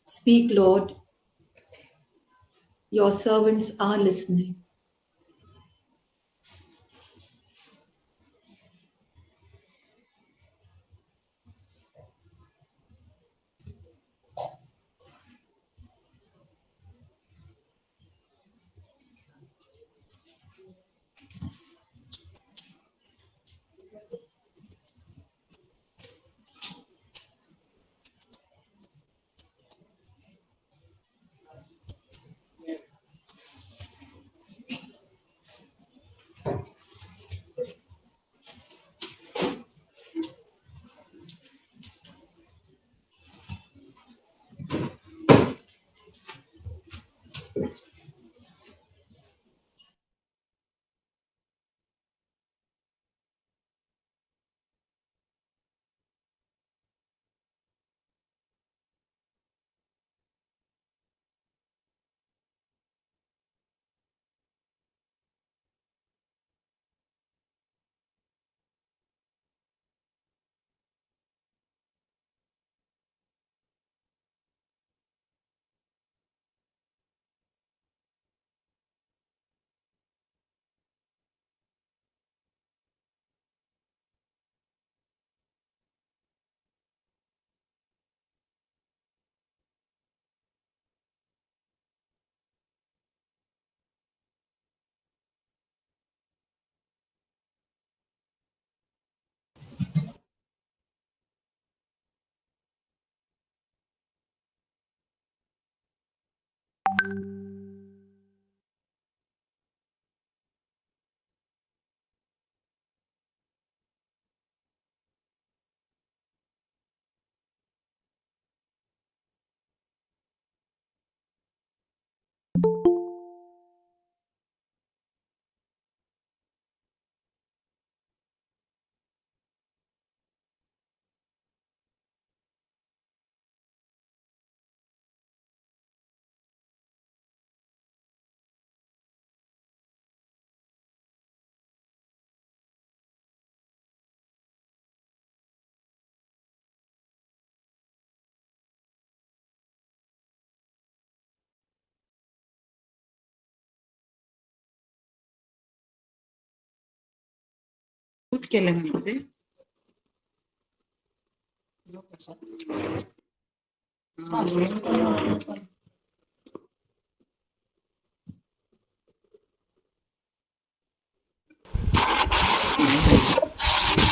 Speak, Lord, your servants are listening.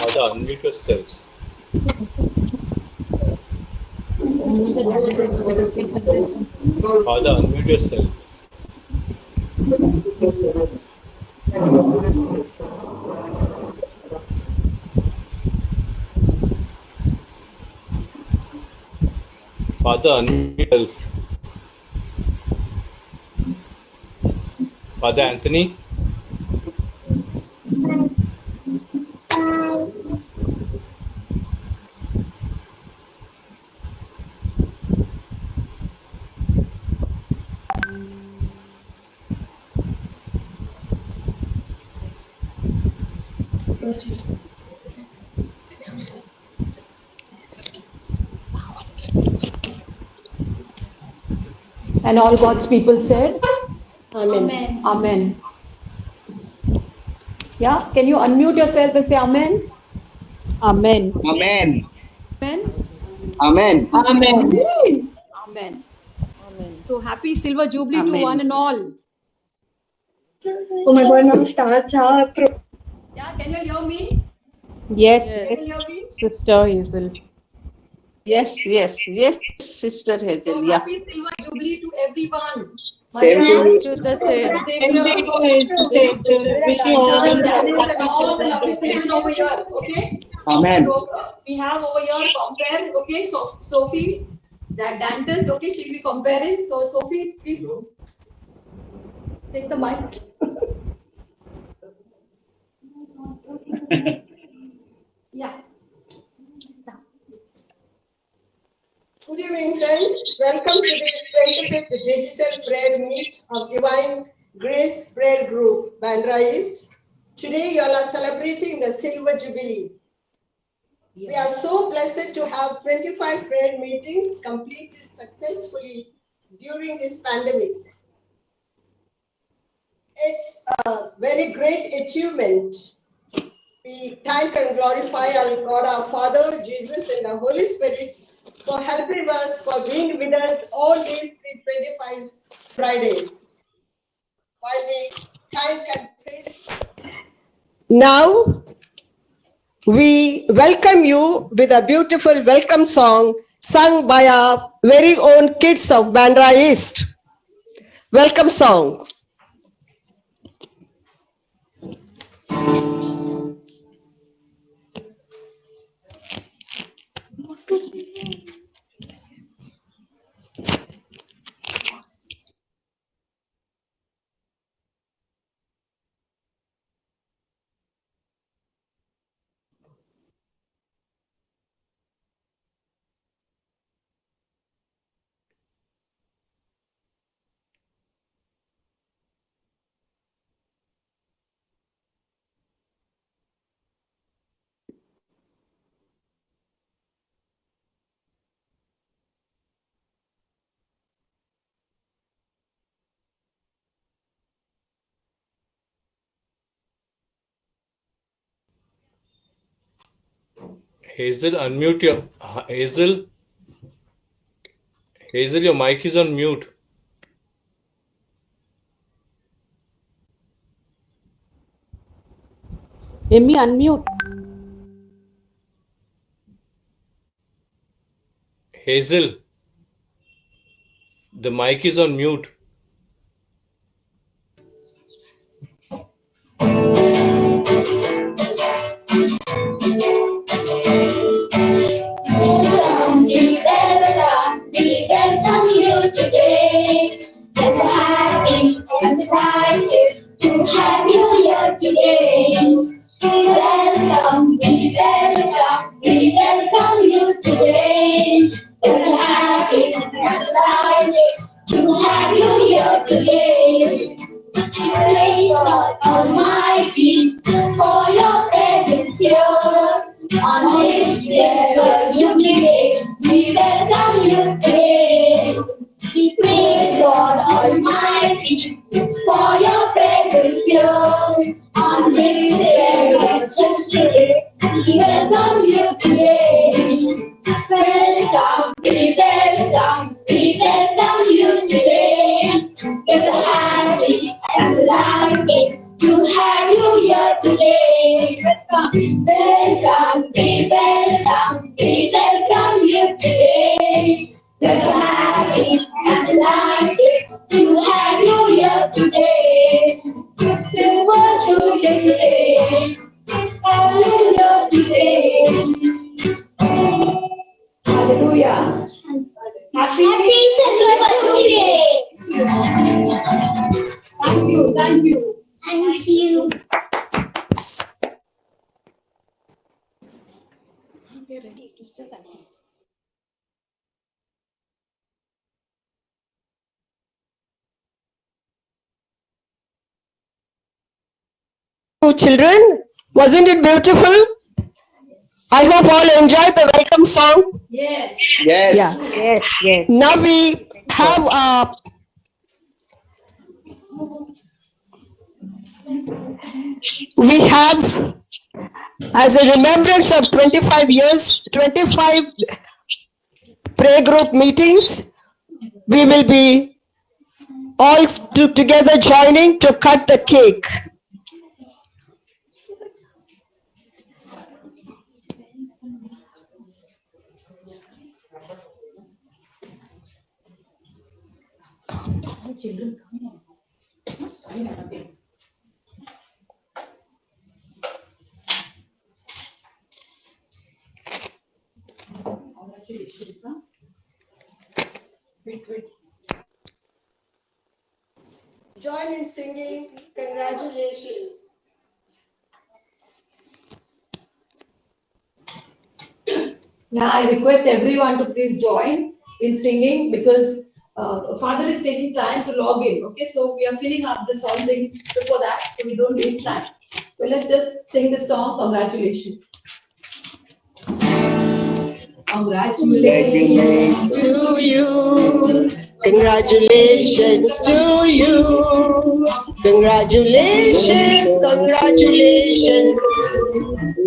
Father, unmute yourselves. Father, unmute yourself. Father, unmute yourself. Father Anthony. And all God's people said, Amen. Amen. Yeah, can you unmute yourself and say Amen? Amen. Amen. Amen. Amen. Amen. So happy Silver Jubilee to Amen. one and all. Oh my God, now start. Yeah, can you hear me? Yes, Can you hear me? Sister Hazel. Yes, Sister So Hazel. Yeah. happy Silver Jubilee to everyone. Same to you. To the same. Over here, okay? Amen. So we have over here compare, okay? So Sophie, that dentist, okay, she'll be comparing. So Sophie, please take the mic. Yeah. Good evening, friends. Welcome to the 25th Digital Prayer Meet of Divine Grace Prayer Group, Bandra East. Today, you all are celebrating the Silver Jubilee. We are so blessed to have 25 prayer meetings completed successfully during this pandemic. It's a very great achievement. We thank and glorify our God, our Father, Jesus, and the Holy Spirit for helping us, for being with us all these 325 Fridays. While we thank and praise. Now, we welcome you with a beautiful welcome song sung by our very own kids of Bandra East. Welcome song. Hazel, unmute your Hazel. Hazel, your mic is on mute. Amy, unmute. Hazel, the mic is on mute. On this ever jubilee, we welcome you today. We praise God Almighty for your presence here. On this ever jubilee, we welcome you today. Welcome, we welcome, we welcome you today. It's happy and delighted to have you here today. Welcome, welcome, we welcome, we welcome you today. We're so happy and delighted to have you here today. We're still what you did today. Hallelujah today. Hallelujah. Happy Silver Jubilee. Thank you, thank you. Thank you. Children, wasn't it beautiful? I hope all enjoyed the welcome song. Yes. Yes. Now we have as a remembrance of 25 years, 25 prayer group meetings, we will be all together joining to cut the cake. Join in singing congratulations. Now I request everyone to please join in singing because Father is taking time to log in. Okay, so we are filling up this all things before that, so we don't waste time. So let's just sing the song. Congratulations. Congratulations To you, congratulations to you, congratulations, congratulations,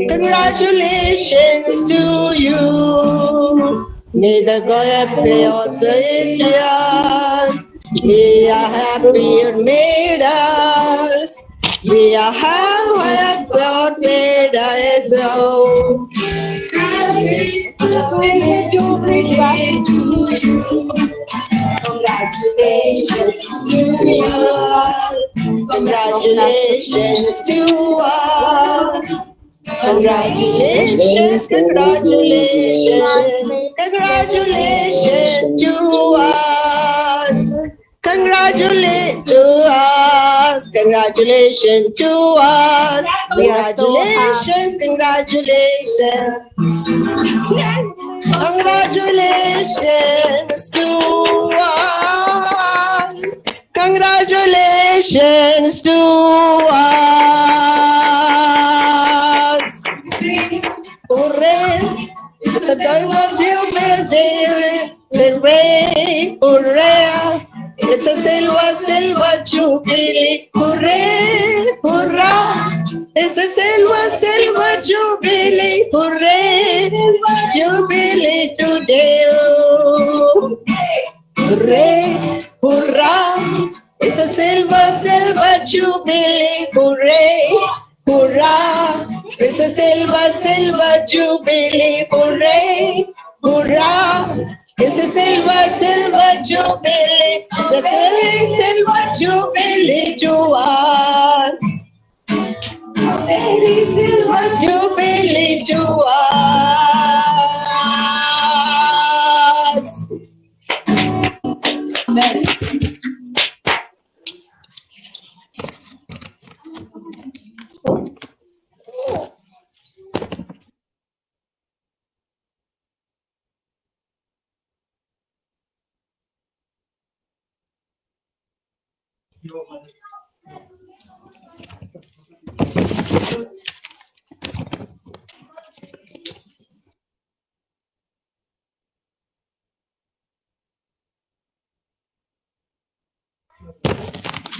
congratulations to you. May the God of the Indians be a happier made us. We are how God made us so. Happy Jubilee to you. Congratulations to you. Congratulations to us. Congratulations, congratulations, congratulations to us. Congratulations to us, congratulations to us, congratulations, congratulations, congratulations to us, congratulations to us. Hooray! It's a time of jubilee. Hooray! Hooray! It's a silver jubilee. Hooray! Hurrah! It's a silver jubilee. Hooray! Jubilee today. Oh. Hooray! Hurrah! It's a silver jubilee. Hooray! Hurrah! It's a silver jubilee. Hooray! Hurrah! It's a silver jubilee. It's a silver jubilee to us. Silver jubilee to us. Amen.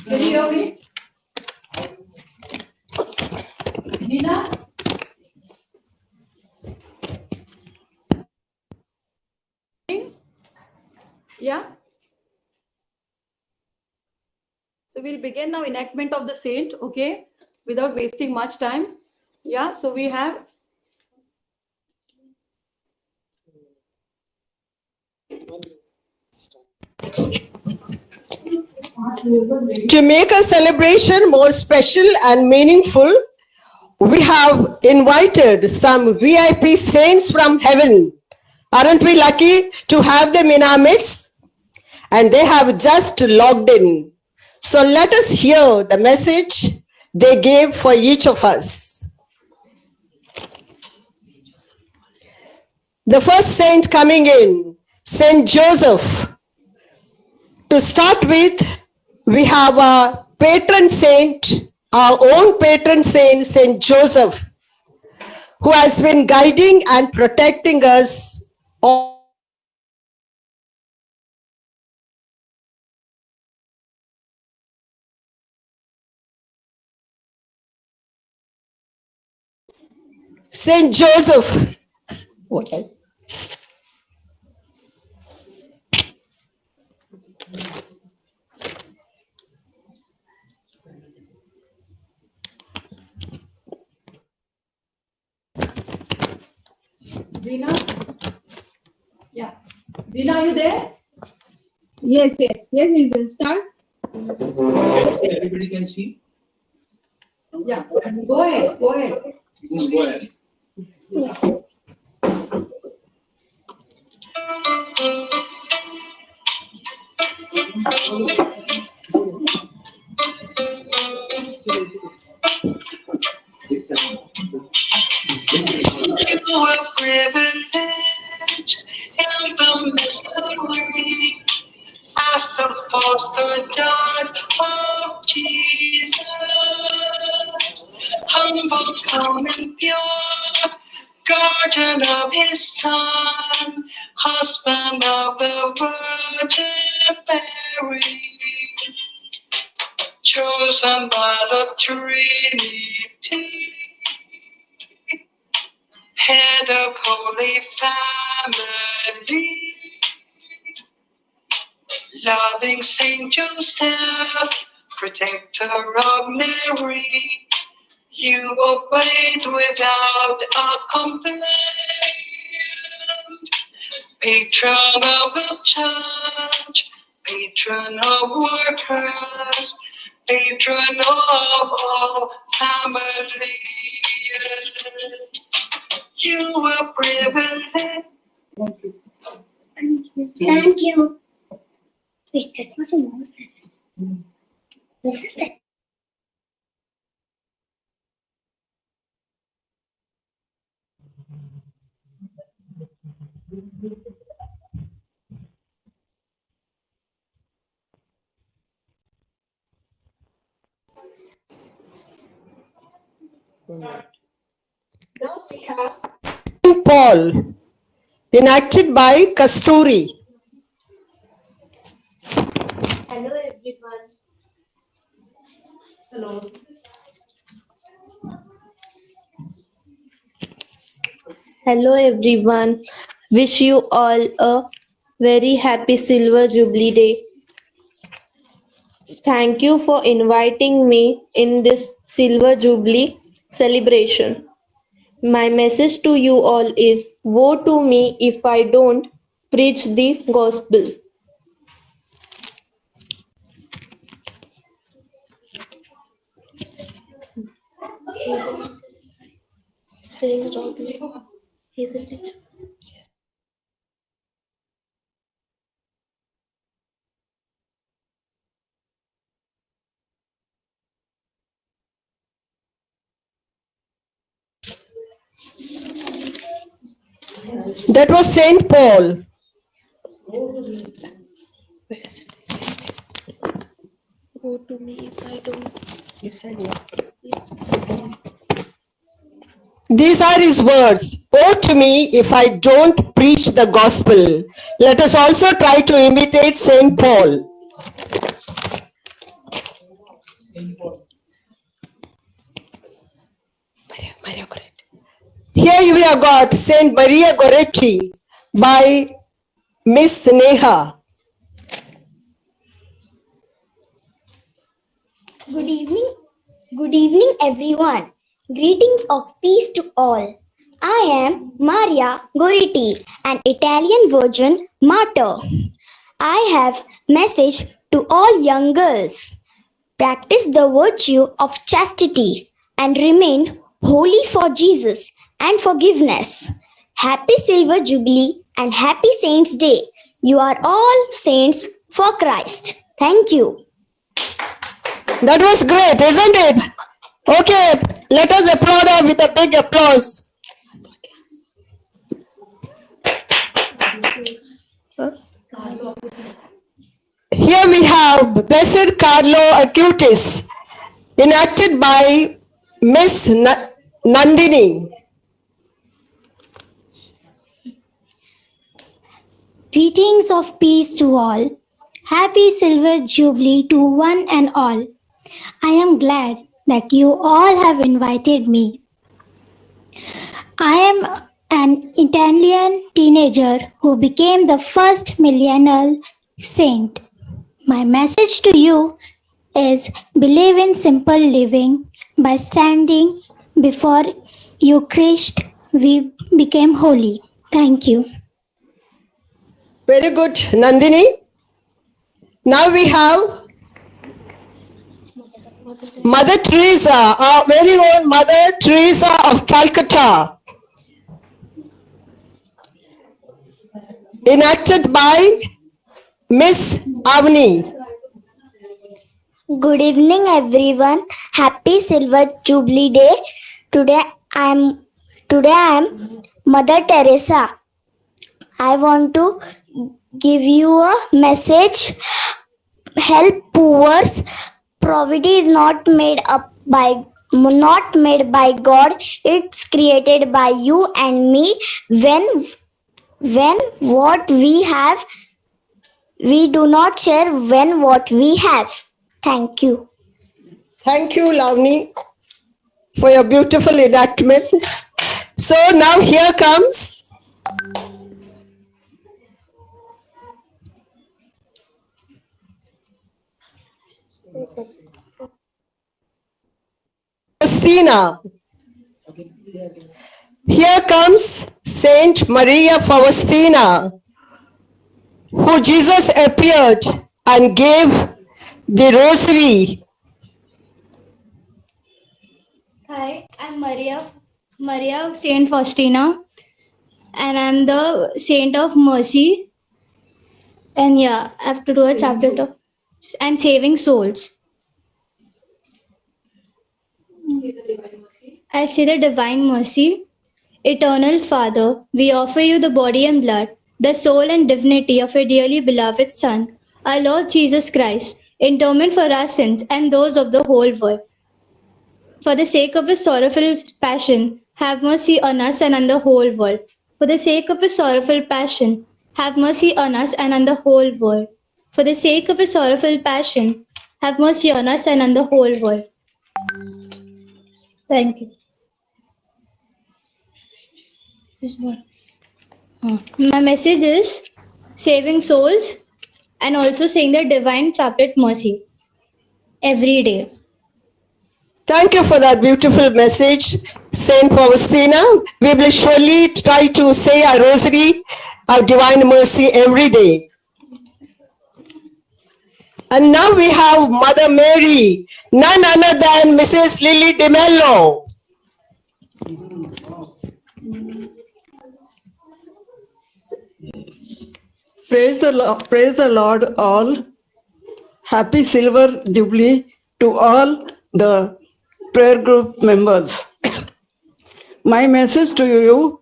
Can you hear me? Nina? Yeah? So we'll begin now enactment of the saint, okay? Without wasting much time. Yeah, so we have To make a celebration more special and meaningful, we have invited some VIP saints from heaven. Aren't we lucky to have them in our midst? And they have just logged in. So let us hear the message they gave for each of us. The first saint coming in, Saint Joseph. To start with, we have a patron saint, our own patron saint, Saint Joseph, who has been guiding and protecting us all. Saint Joseph. What? Zina? Yeah. Zina, are you there? Yes, Hazel, start. Everybody can see? Yeah. Go ahead. Go ahead. Go ahead. You were privileged in the mystery as the foster daughter of Jesus, humble, calm, and pure, guardian of his son, husband of the Virgin Mary, chosen by the Trinity, head of Holy Family, loving Saint Joseph, protector of Mary, you obeyed without a complaint, patron of the church, patron of workers, patron of all families. You were privileged. Thank you. Wait, that's not a mouse. What is that? Paul, enacted by Kasturi. Hello, everyone. Hello. Hello everyone. Wish you all a very happy Silver Jubilee Day. Thank you for inviting me in this Silver Jubilee celebration. My message to you all is woe to me if I don't preach the gospel. Saying strongly. Hazel teacher. That was Saint Paul. Woe to me if I don't. You said no. These are his words. Woe to me if I don't preach the gospel. Let us also try to imitate Saint Paul. Here we have got Saint Maria Goretti by Miss Neha. Good evening, everyone. Greetings of peace to all. I am Maria Goretti, an Italian virgin martyr. I have message to all young girls. Practice the virtue of chastity and remain holy for Jesus and forgiveness. Happy Silver Jubilee and Happy Saints' Day. You are all saints for Christ. Thank you. That was great, isn't it? Okay, let us applaud her with a big applause. Here we have Blessed Carlo Acutis, enacted by Miss Nandini. Greetings of peace to all. Happy Silver Jubilee to one and all. I am glad that you all have invited me. I am an Italian teenager who became the first millennial saint. My message to you is believe in simple living. By standing before Eucharist, we became holy. Thank you. Very good, Nandini. Now we have Mother Teresa, our very own Mother Teresa of Calcutta, enacted by Miss Avni. Good evening, everyone. Happy Silver Jubilee Day. Today I am Mother Teresa. I want to give you a message. Help poor. Poverty is not made by God. It's created by you and me. When what we have, we do not share when what we have. Thank you. Thank you, Lavni, for your beautiful enactment. So now here comes Faustina. Here comes Saint Maria Faustina, who Jesus appeared and gave the rosary. Hi, I'm Maria Saint Faustina, and I'm the Saint of Mercy. And yeah, I have to do a chapter of and saving souls. I say the Divine Mercy. Eternal Father, we offer you the body and blood, the soul and divinity of your dearly beloved Son, our Lord Jesus Christ, in atonement for our sins and those of the whole world. For the sake of his sorrowful passion, have mercy on us and on the whole world. For the sake of his sorrowful passion, have mercy on us and on the whole world. For the sake of his sorrowful passion, have mercy on us and on the whole world. Thank you. My message is saving souls and also saying the divine chaplet mercy every day. Thank you for that beautiful message, Saint Faustina. We will surely try to say our rosary of Divine Mercy every day. And now we have Mother Mary, none other than Mrs. Lily DeMello. Praise the Lord, all. Happy Silver Jubilee to all the prayer group members. My message to you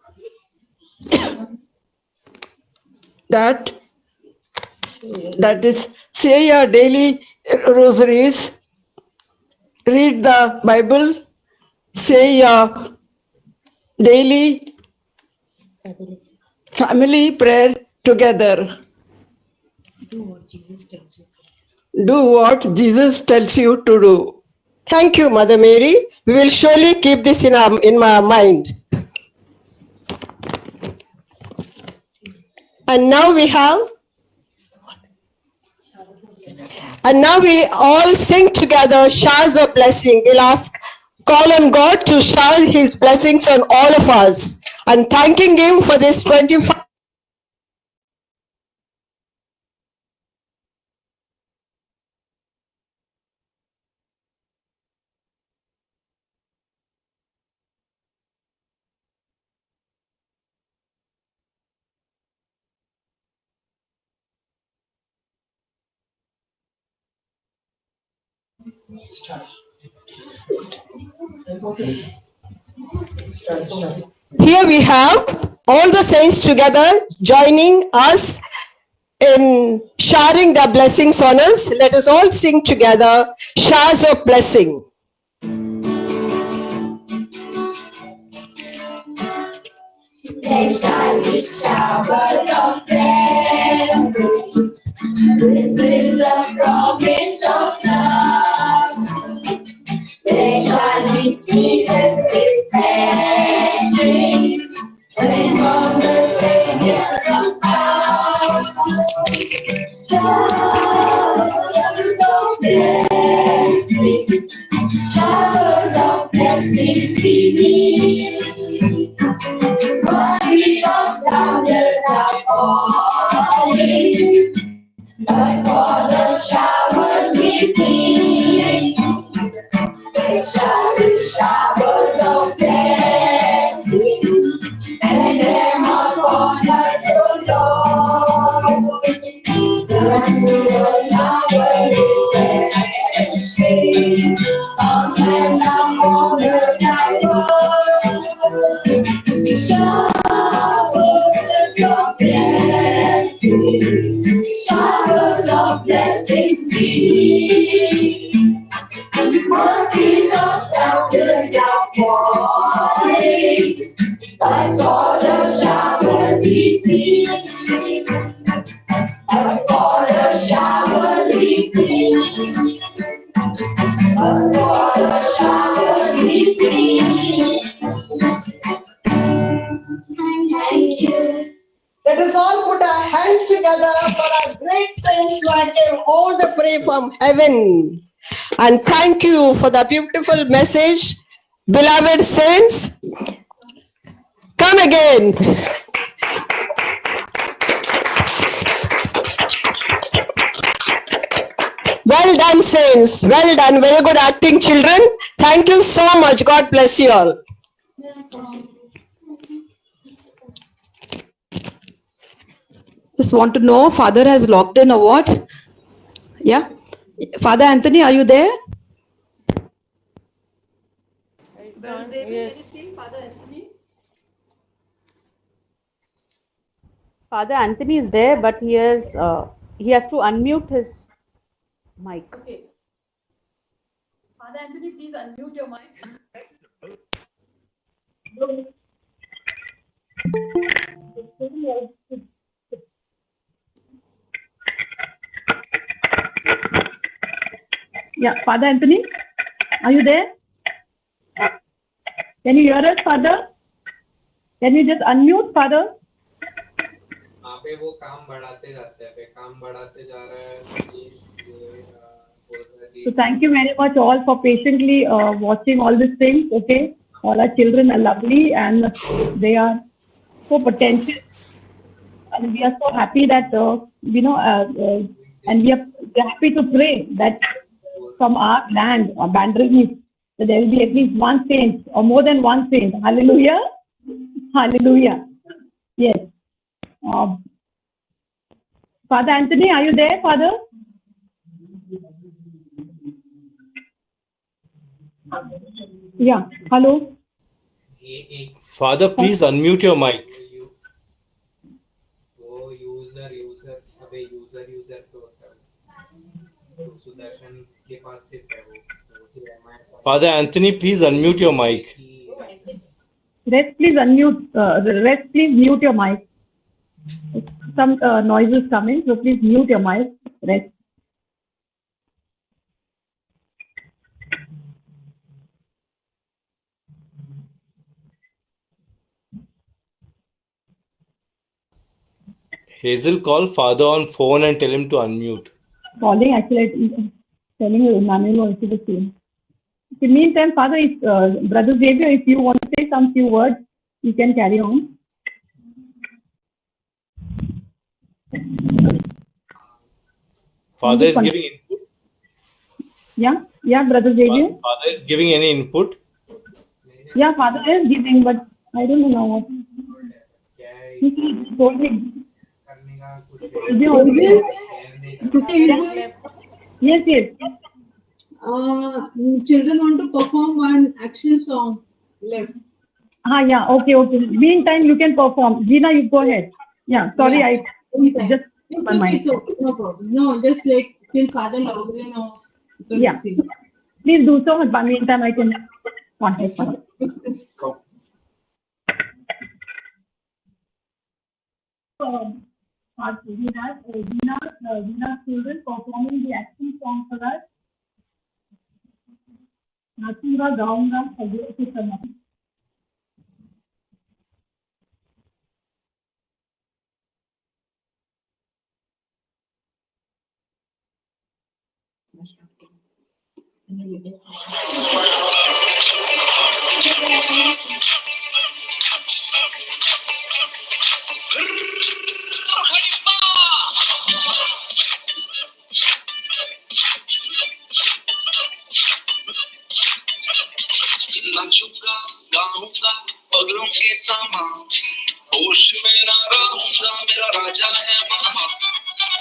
that is, say your daily rosaries, read the Bible, say your daily family prayer together. Do what Jesus tells you to do. Thank you, Mother Mary. We will surely keep this in my mind. And now we all sing together showers of blessing. We'll call on God to shower his blessings on all of us, and thanking him for this 25. Here we have all the saints together joining us in showering their blessings on us. Let us all sing together showers of blessing. There shall be showers of blessing. This is the promise of love. There shall be seasons refreshing, sing on the Savior of power. Showers of blessing, showers of blessings we need. Mercy of thunders are falling, but for the showers we need. There shall be showers of blessing, and them upon us, O Lord. And the shower refreshing, come and down on the showers of blessings, showers of blessings we need. Mercy of thunders are falling, but for the showers we plead. But for the showers we plead. But for the showers we plead. Thank you. Let us all put our hands together for our great saints who came all the way from heaven. And thank you for the beautiful message, beloved saints. Come again. Well done, saints. Well done. Very good acting, children. Thank you so much. God bless you all. Just want to know, Father has logged in or what? Yeah. Father Anthony, are you there? Yes. Father Anthony is there, but he has to unmute his mic. Okay. Father Anthony, please unmute your mic. Yeah, Father Anthony, are you there? Can you hear us, Father? Can you just unmute, Father? पे वो काम बढ़ाते जाते हैं, पे काम बढ़ाते जा रहा है। So thank you very much all for patiently watching all these things. Okay, all our children are lovely and they are so potential, and we are so happy that and we are happy to pray that from our land, Bandra, that there will be at least one saint or more than one saint. Hallelujah, hallelujah. Yes. Father Anthony, are you there, Father? Yeah, hello. Father, please unmute your mic. वो user अबे user तो होता है, तो सुदर्शन के पास सिर्फ है वो, तो उसी Father Anthony, please unmute your mic. Rest, please unmute. Rest, please mute your mic. Some noises coming, so please mute your mic. Rest. Hazel, call Father on phone and tell him to unmute. Calling actually, telling you, Emmanuel also the same. In the meantime, Father, if, Brother Xavier, if you want to say some few words, you can carry on. Father is giving input. Yeah, Brother Xavier. Father is giving any input. Yeah, Father is giving, but I don't know what. He told me. Yes. Children want to perform one action song. Left. Yeah, okay. Meantime, you can perform. Gina, you go ahead. Yeah, sorry, Yeah. I just my mind. It's okay, no problem. No, just like till Father logs in or. Yeah. Please do so. But meantime, I can contact Father. So, we have Gina's children performing the action song for us. नाचूंगा गाऊंगा सजो के समय. नाचूंगा गाऊंगा पगलों के सामा होश में ना रहूंगा मेरा राजा है महा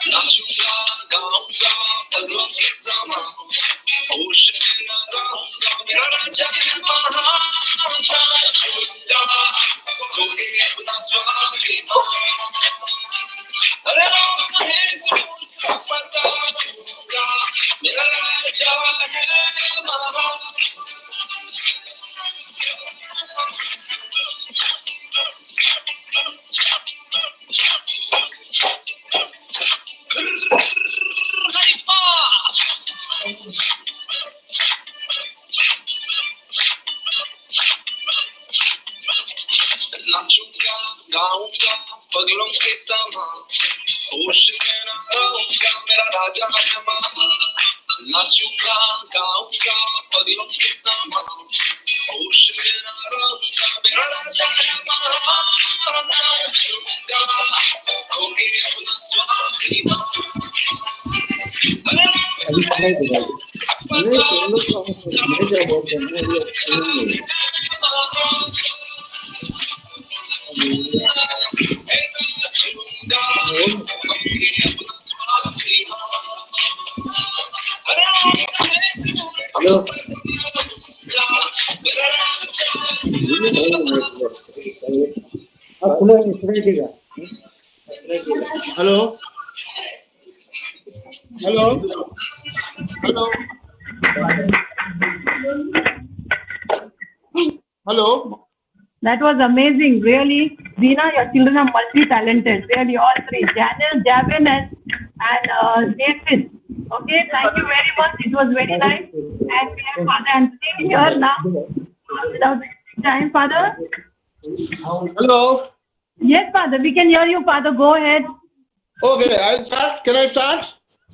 नाचूंगा गाऊंगा पगलों के सामा होश में ना रहूंगा मेरा राजा है महा नाचूंगा खोगे अपना स्वाभिमान अरे राम है सुन पता दूंगा मेरा राजा है महा नाचूंगा गाऊंगा पगलों के सामा होश में ना रहूंगा मेरा राजा है महा नाचूंगा गाऊंगा पगलों के सामा होश में ना रहूंगा मेरा राजा है महा नाचूंगा खोगे अपना स्वाभिमान Hello. That was amazing, really. Zina, your children are multi-talented, really, all three. Janice, Javin, and Jason. Okay, thank you very much. It was very nice. And we have Father Anthony here now. Without wasting time, Father. Hello. Yes, Father, we can hear you, Father. Go ahead. Okay, I'll start. Can I start?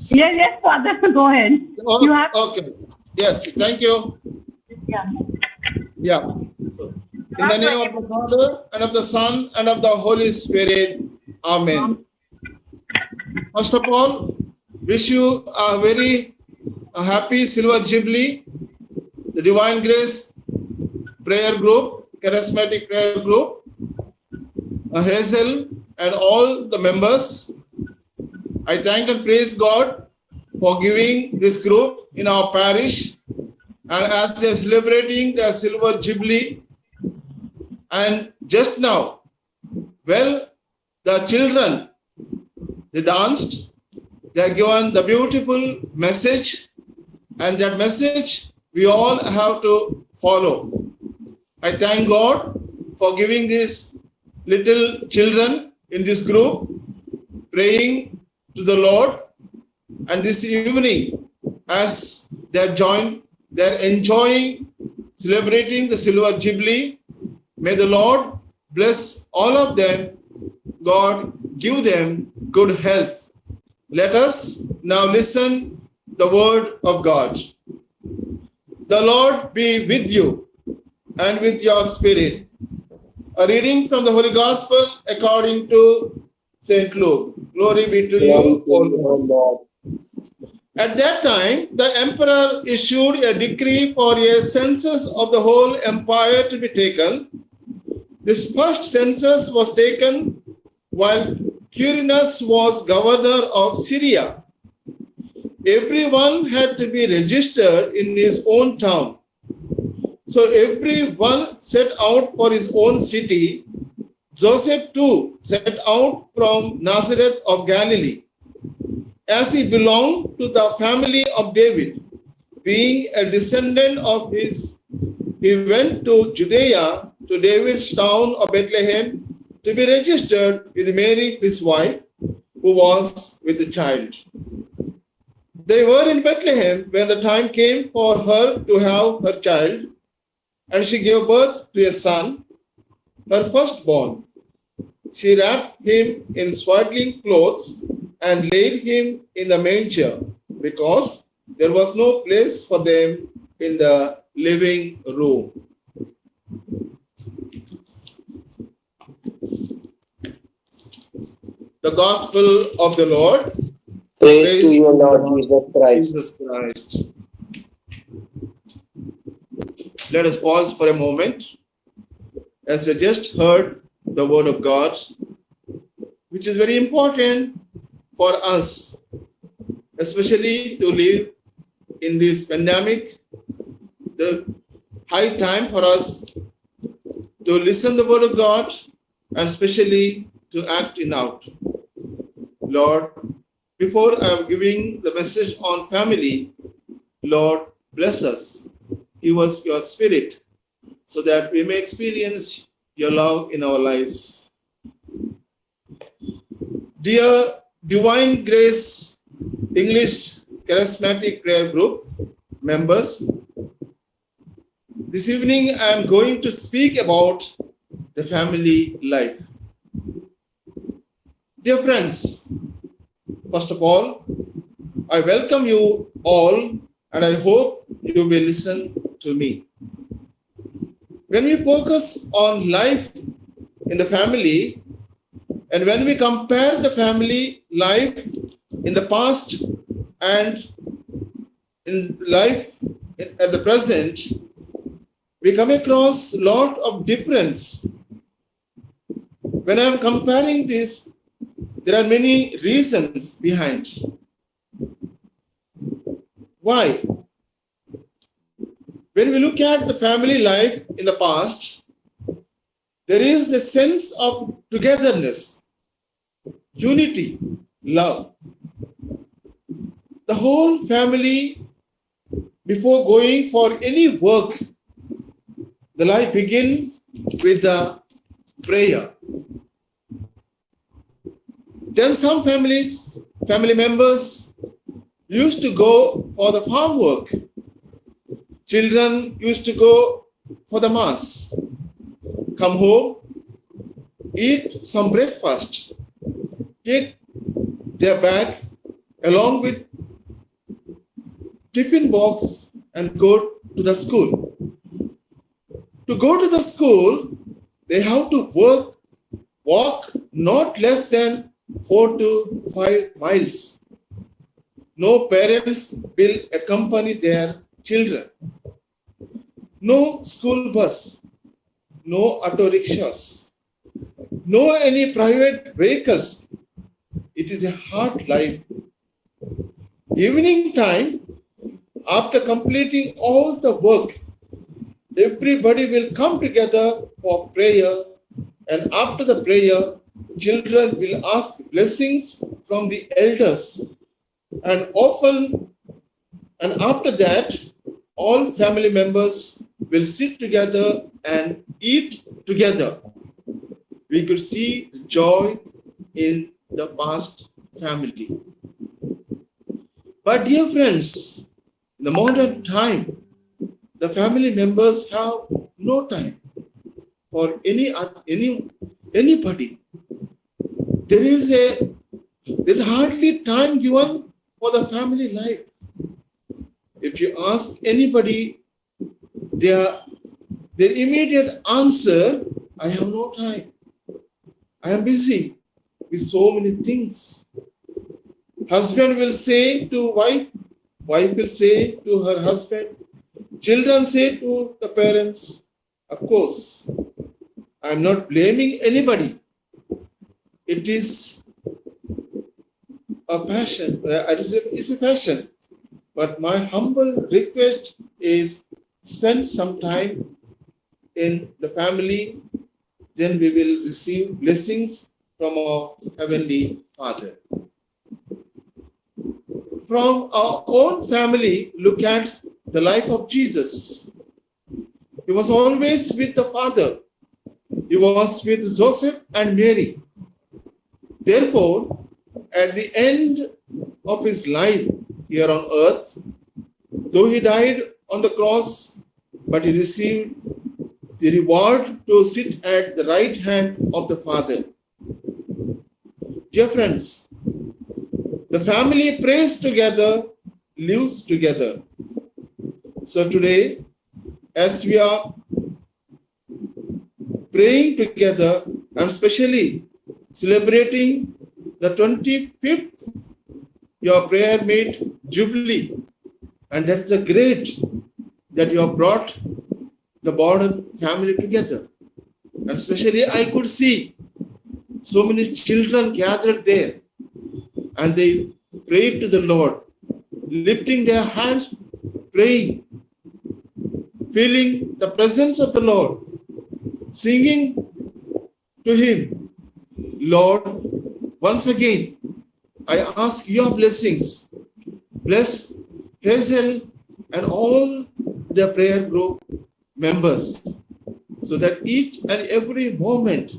Yes, Father, go ahead. Oh, You have. okay. Yes, thank you. Yeah. In the name of the Father, and of the Son, and of the Holy Spirit. Amen. First of all, wish you a very happy Silver Jubilee, the Divine Grace Prayer Group, Charismatic Prayer Group, Hazel, and all the members. I thank and praise God for giving this group in our parish, and as they are celebrating their Silver Jubilee. And just now, well, the children, they danced, they are given the beautiful message, and that message we all have to follow. I thank God for giving these little children in this group, praying to the Lord. And this evening, as they are joined, they are enjoying, celebrating the Silver Jubilee. May the Lord bless all of them God give them good health. Let us now listen the word of God. The Lord be with you and with your spirit. A reading from the Holy Gospel according to St. Luke. Glory be to you, O Lord. At that time, the emperor issued a decree for a census of the whole empire to be taken. This first census was taken while Quirinius was governor of Syria. Everyone had to be registered in his own town. So everyone set out for his own city. Joseph too set out from Nazareth of Galilee. As he belonged to the family of David, being a descendant of his, he went to Judea, to David's town of Bethlehem, to be registered with Mary, his wife, who was with the child. They were in Bethlehem when the time came for her to have her child, and she gave birth to a son, her firstborn. She wrapped him in swaddling clothes and laid him in the manger, because there was no place for them in the living room. The Gospel of the Lord. Praise to you, Lord Jesus Christ. Jesus Christ. Let us pause for a moment as we just heard the word of God, which is very important for us, especially to live in this pandemic. The high time for us to listen the word of God and especially to act it out. Lord, before I am giving the message on family, Lord, bless us. Give us your spirit so that we may experience your love in our lives. Dear Divine Grace English Charismatic Prayer Group members, this evening I am going to speak about the family life. Dear friends, first of all, I welcome you all and I hope you will listen to me. When we focus on life in the family and when we compare the family life in the past and in life at the present, we come across a lot of difference. When I am comparing this, there are many reasons behind. Why? When we look at the family life in the past, there is a sense of togetherness, unity, love. The whole family, before going for any work, the life begins with the prayer. Then some family members used to go for the farm work. Children used to go for the mass, come home, eat some breakfast, take their bag along with tiffin box and go to the school. To go to the school, they have to walk not less than 4 to 5 miles. No parents will accompany their children. No school bus, no auto rickshaws, no any private vehicles. It is a hard life. Evening time, after completing all the work, everybody will come together for prayer, and after the prayer, children will ask blessings from the elders, and often, and after that, all family members will sit together and eat together. We could see the joy in the past family. But dear friends, in the modern time, the family members have no time for anybody. there's hardly time given for the family life. If you ask anybody, their immediate answer, I have no time. I am busy with so many things. Husband will say to wife, wife will say to her husband, children say to the parents. Of course, I am not blaming anybody. It is a passion. It's a passion. But my humble request is spend some time in the family, then we will receive blessings from our Heavenly Father. From our own family, look at the life of Jesus. He was always with the Father. He was with Joseph and Mary. Therefore, at the end of his life here on earth, though he died on the cross, but he received the reward to sit at the right hand of the Father. Dear friends, the family prays together, lives together. So today, as we are praying together and especially celebrating the 25th your prayer meet Jubilee, and that's a great that you have brought the Borden family together. And especially I could see so many children gathered there, and they prayed to the Lord, lifting their hands, praying, feeling the presence of the Lord, singing to Him. Lord, once again, I ask your blessings. Bless Hazel and all the prayer group members, so that each and every moment,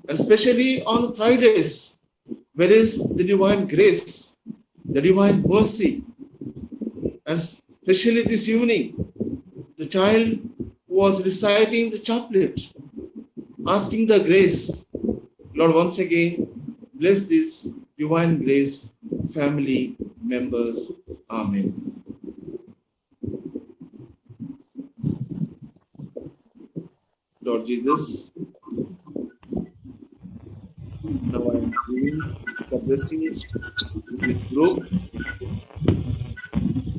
and especially on Fridays, where is the divine grace, the divine mercy, and especially this evening, the child who was reciting the chaplet, asking the grace. Lord, once again, bless this divine grace family members. Amen. Lord Jesus, now I am giving the blessings to this group.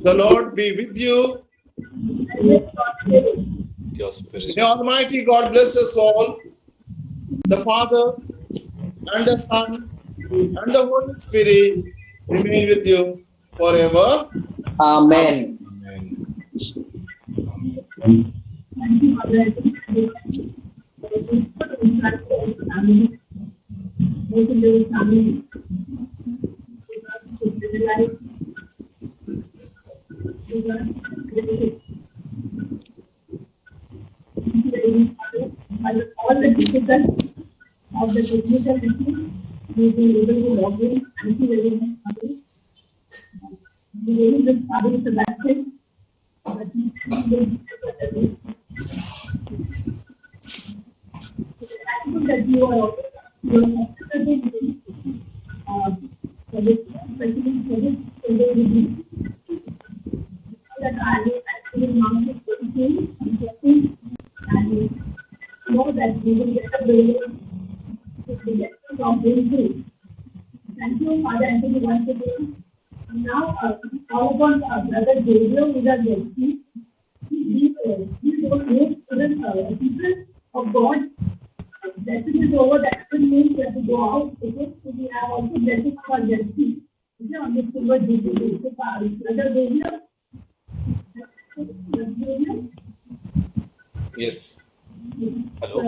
The Lord be with you. Your spirit. May Almighty God bless us all, the Father and the Son and the Holy Spirit remain with you forever. Amen. All the difficult of the technical issues, we will be able to log in. Thank you very much. We will be starting the vaccine. That you are that I will actually mount it and know that we will get a bill from this. Thank you, Father Anthony, once again. Now, how about Brother Gabriel with our guest? He was most student of God. Blessing is over, that will mean that we go out. Okay? So we have also blessing for our guest. Okay, on the silver jubilee. So, Brother Gabriel. Yes. Hello.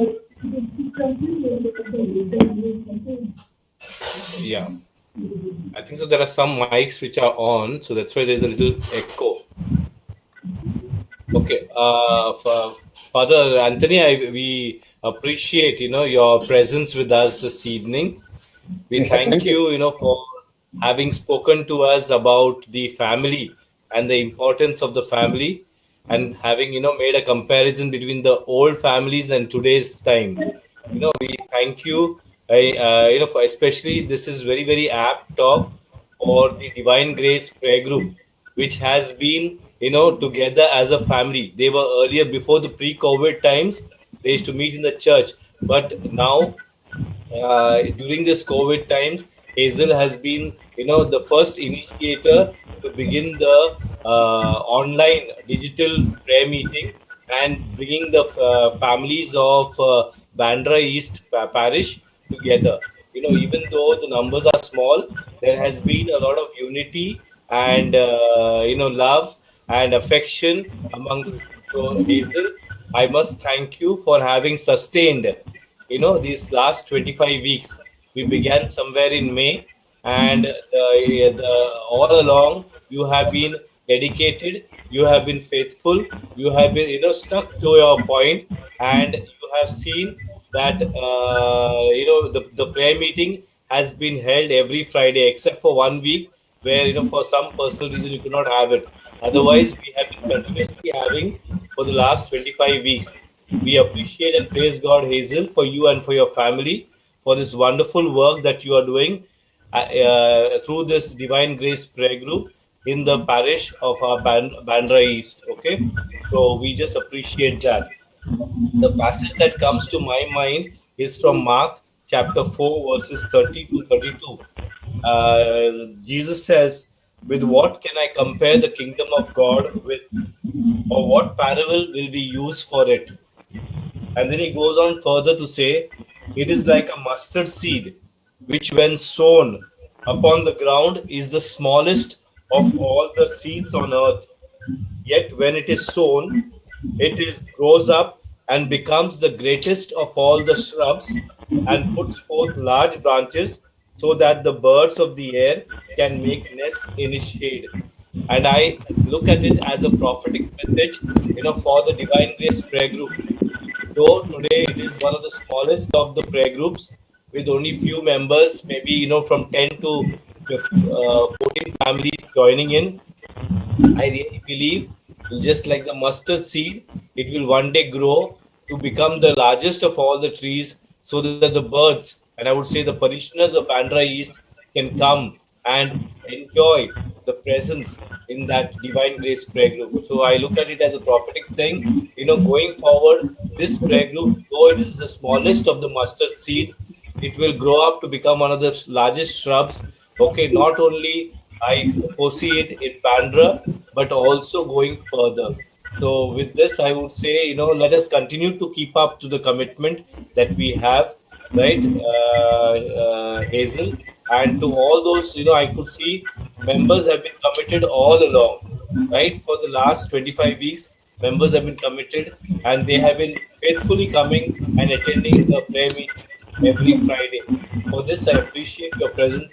Yeah. I think so. There are some mics which are on, so that's why there's a little echo. Okay. Father Anthony, we appreciate your presence with us this evening. We thank you, for having spoken to us about the family and the importance of the family, and having made a comparison between the old families and today's time. We thank you Especially this is very, very apt talk for the Divine Grace Prayer Group, which has been, together as a family. They were earlier, before the pre-COVID times, they used to meet in the church. But now, during this COVID times, Hazel has been, the first initiator to begin the online digital prayer meeting and bringing the families of Bandra East Parish together. Even though the numbers are small, there has been a lot of unity and love and affection among us. So Hazel, I must thank you for having sustained these last 25 weeks. We began somewhere in May, and all along you have been dedicated, you have been faithful, you have been stuck to your point, and you have seen that the prayer meeting has been held every Friday except for 1 week where for some personal reason you could not have it. Otherwise, we have been continuously having for the last 25 weeks. We appreciate and praise God, Hazel, for you and for your family, for this wonderful work that you are doing through this Divine Grace Prayer Group in the parish of our Bandra East. Okay, so we just appreciate that. The passage that comes to my mind is from Mark chapter 4, verses 30 to 32. Jesus says, "With what can I compare the kingdom of God with, or what parable will be used for it?" And then he goes on further to say, "It is like a mustard seed, which when sown upon the ground is the smallest of all the seeds on earth. Yet when it is sown, grows up and becomes the greatest of all the shrubs and puts forth large branches so that the birds of the air can make nests in its shade." And I look at it as a prophetic message, for the Divine Grace Prayer Group. Though today it is one of the smallest of the prayer groups with only few members, maybe from 10 to 14 families joining in, I really believe just like the mustard seed, it will one day grow to become the largest of all the trees so that the birds, and I would say the parishioners of Bandra East, can come and enjoy the presence in that Divine Grace Prayer Group. So I look at it as a prophetic thing. Going forward, this prayer group, though it is the smallest of the mustard seed, it will grow up to become one of the largest shrubs. Okay, not only I foresee it in Bandra, but also going further. So with this, I would say, let us continue to keep up to the commitment that we have, right, Hazel, and to all those, I could see members have been committed all along, right, for the last 25 weeks. Members have been committed, and they have been faithfully coming and attending the prayer meeting every Friday. For this, I appreciate your presence,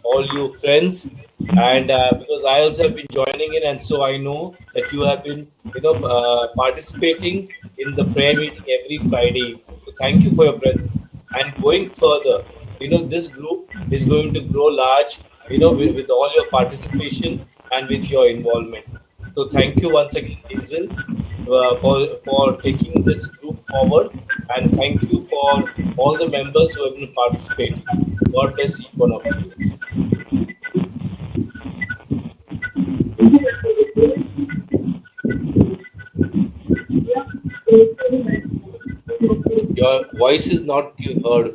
all you friends, and because I also have been joining in, and so I know that you have been, participating in the prayer meeting every Friday. So thank you for your presence. And going further, this group is going to grow large, with all your participation and with your involvement. So thank you once again, Hazel, for taking this group forward, and thank you for all the members who have been participating. God bless each one of you. Your voice is not heard.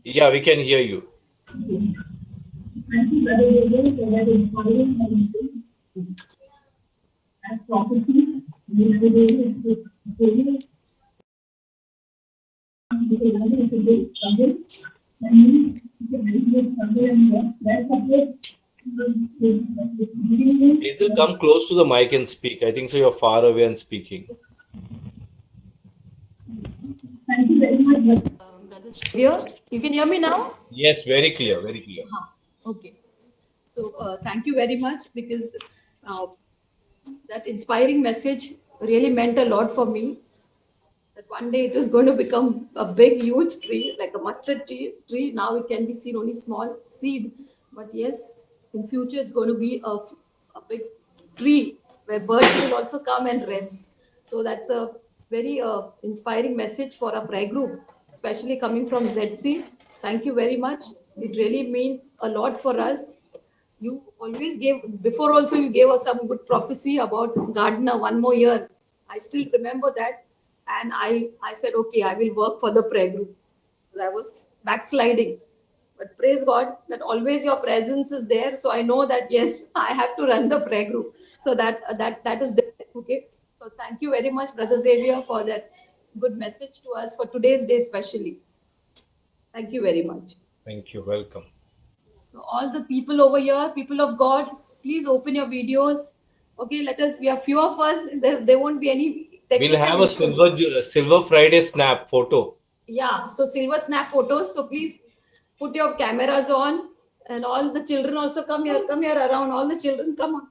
Yeah, we can hear you. Hazel, come close to the mic and speak. I think so you're far away and speaking. Thank you very much, Brother Xavier. You can hear me now? Yes, very clear, very clear. Okay. So thank you very much, because that inspiring message really meant a lot for me. That one day it is going to become a big, huge tree, like a mustard tree. Now it can be seen only small seed, but yes, in future it's going to be a big tree where birds will also come and rest. So that's a very inspiring message for a prayer group, especially coming from ZC. Thank you very much. It really means a lot for us. You always gave, before also you gave us some good prophecy about Gardner, one more year. I still remember that. And I said, okay, I will work for the prayer group. I was backsliding. But praise God that always your presence is there. So I know that, yes, I have to run the prayer group. So that is there. Okay. So thank you very much, Brother Xavier, for that good message to us for today's day, especially. Thank you very much. Thank you. Welcome. So all the people over here, people of God, please open your videos. Okay, we are few of us. There won't be any. We'll have a Silver Friday snap photo. Yeah, so silver snap photos. So please put your cameras on, and all the children also come here around. All the children come on.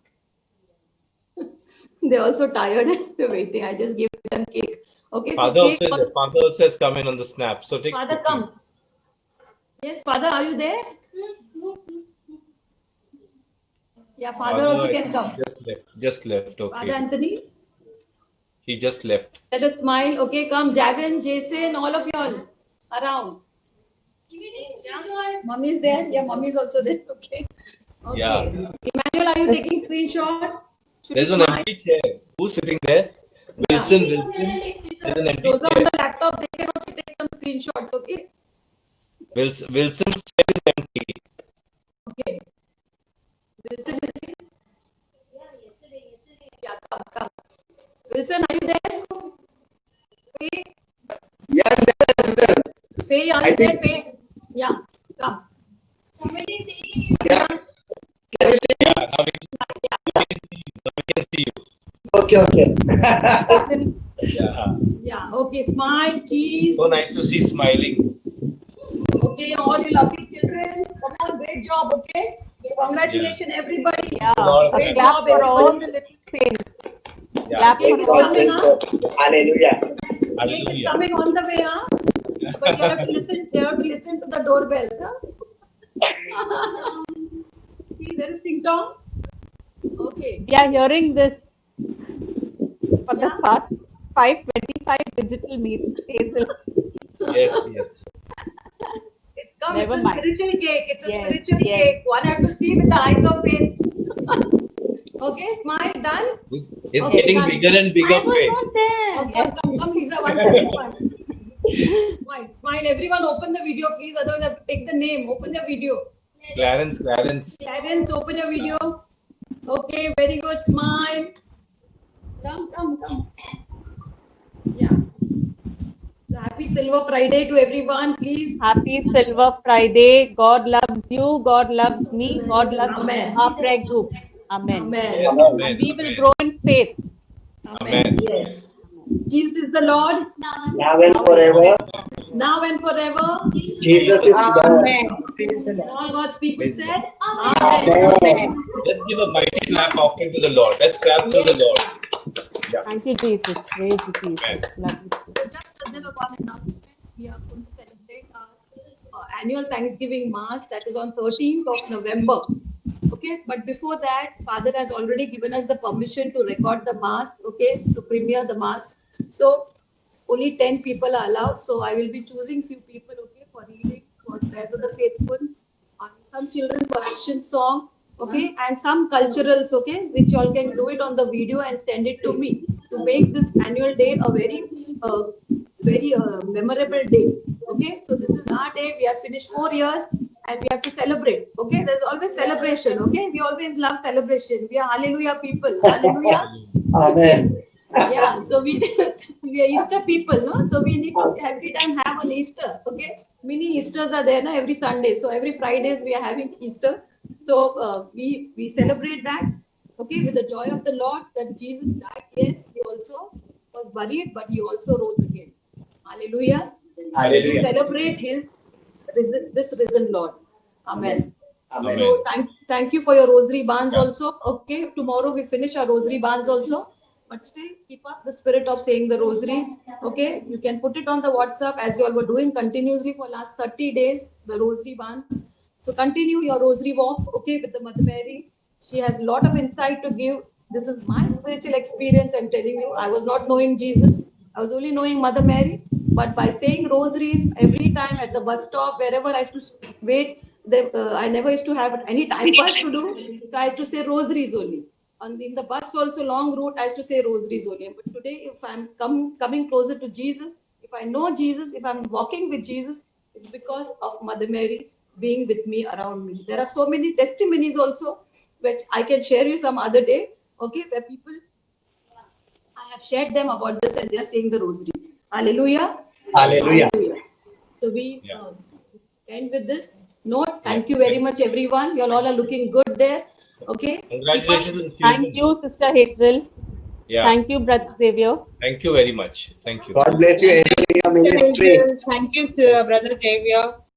They're also tired. They're waiting. I just gave them cake. Okay, Father so cake. Father also has come in on the snap. So take. Father, come. Yes, Father, are you there? Yeah, Father also can come. Just left. Okay. Father Anthony. He just left. Let us smile. Okay, come. Javin, Jason, all of y'all around. Yeah. Mommy is there. Yeah, mommy is also there. Okay. Yeah. Emmanuel, are you taking screenshot? There's an empty chair. Who's sitting there? Wilson. There's an empty Those chair. on the laptop, they can also take some screenshots. Okay. Wilson's chair is empty. Okay. Wilson is there? Yeah, come. Wilson, are you there? Faye? Yes, Faye, are you there? Faye? Yeah, come. Yeah. Can you see me? Now we can see you. Okay. Yeah, okay. Smile, cheese. So nice to see smiling. Okay, all you lovely children. Come on, great job, okay? So congratulations, everybody. Yeah. Great job, for all everyone. the little things. Yeah. Clap for all. Hallelujah. Cake is coming on the way, huh? But you have to listen to the doorbell, huh? See, there is Ting Tong. Okay. We are hearing this for the past 525 digital meetings. Yes. Come, Never it's a mind. spiritual cake. It's a Yes, spiritual yes. cake. One have to see with the eyes of faith. Okay, smile, done? It's Okay, getting done. bigger and bigger, Faye. Oh, come, Lisa, one. Smile, everyone open the video, please. Otherwise, I have to take the name. Open the video. Clarence. Clarence, open your video. Okay, very good. Smile. Come. Yeah. So happy Silver Friday to everyone, please. Happy Silver Friday. God loves you. God loves me. God loves Amen. our prayer group. Amen. Amen. Yes, And amen. we will grow in faith. Amen. Yes. Jesus is the Lord. Now and forever. Now and forever. Jesus is Lord. All God's people said, Amen. Let's give a mighty clap offering to the Lord. Let's clap to the Lord. Yeah. Thank you, Jesus. Praise you, Jesus. Amen. Love you. Just this one announcement. We are going to celebrate our annual Thanksgiving Mass that is on 13th of November. Okay, but before that, Father has already given us the permission to record the Mass, okay, to premiere the Mass. So only 10 people are allowed. So I will be choosing few people, okay, for reading, for prayers of the faithful, some children for action song, okay, and some culturals, okay, which you all can do it on the video and send it to me to make this annual day a very memorable day. Okay, so this is our day. We have finished 4 years and we have to celebrate. Okay, there's always celebration. Okay, we always love celebration. We are hallelujah people. Hallelujah. Amen. Yeah, so we are Easter people, no? So we need to every time have an Easter. Okay, mini Easters are there, no? Every Sunday. So every Fridays we are having Easter. So we celebrate that. Okay, with the joy of the Lord that Jesus died. Yes, he also was buried, but he also rose again. Hallelujah. Hallelujah. We celebrate this risen Lord. Amen. Amen. So thank you for your rosary bands also. Okay, tomorrow we finish our rosary bands also. But still keep up the spirit of saying the rosary. Okay, you can put it on the WhatsApp as you all were doing continuously for last 30 days, the rosary bands. So continue your rosary walk, okay, with the Mother Mary. She has a lot of insight to give. This is my spiritual experience. I'm telling you, I was not knowing Jesus. I was only knowing Mother Mary. But by saying rosaries every time at the bus stop, wherever I used to wait, I never used to have any time pass to do. So I used to say rosaries only. And in the bus also, long route, I used to say rosaries only. But today, if I'm coming closer to Jesus, if I know Jesus, if I'm walking with Jesus, it's because of Mother Mary being with me, around me. There are so many testimonies also, which I can share you some other day, okay, where people, I have shared them about this and they are saying the rosary. Hallelujah. Hallelujah. So we end with this note. Thank you very much, everyone. You all are looking good there. Okay. Congratulations. Thank you, Sister Hazel. Yeah. Thank you, Brother Xavier. Thank you very much. Thank you. God bless you, Hazel, in your ministry. Thank you, Brother Xavier.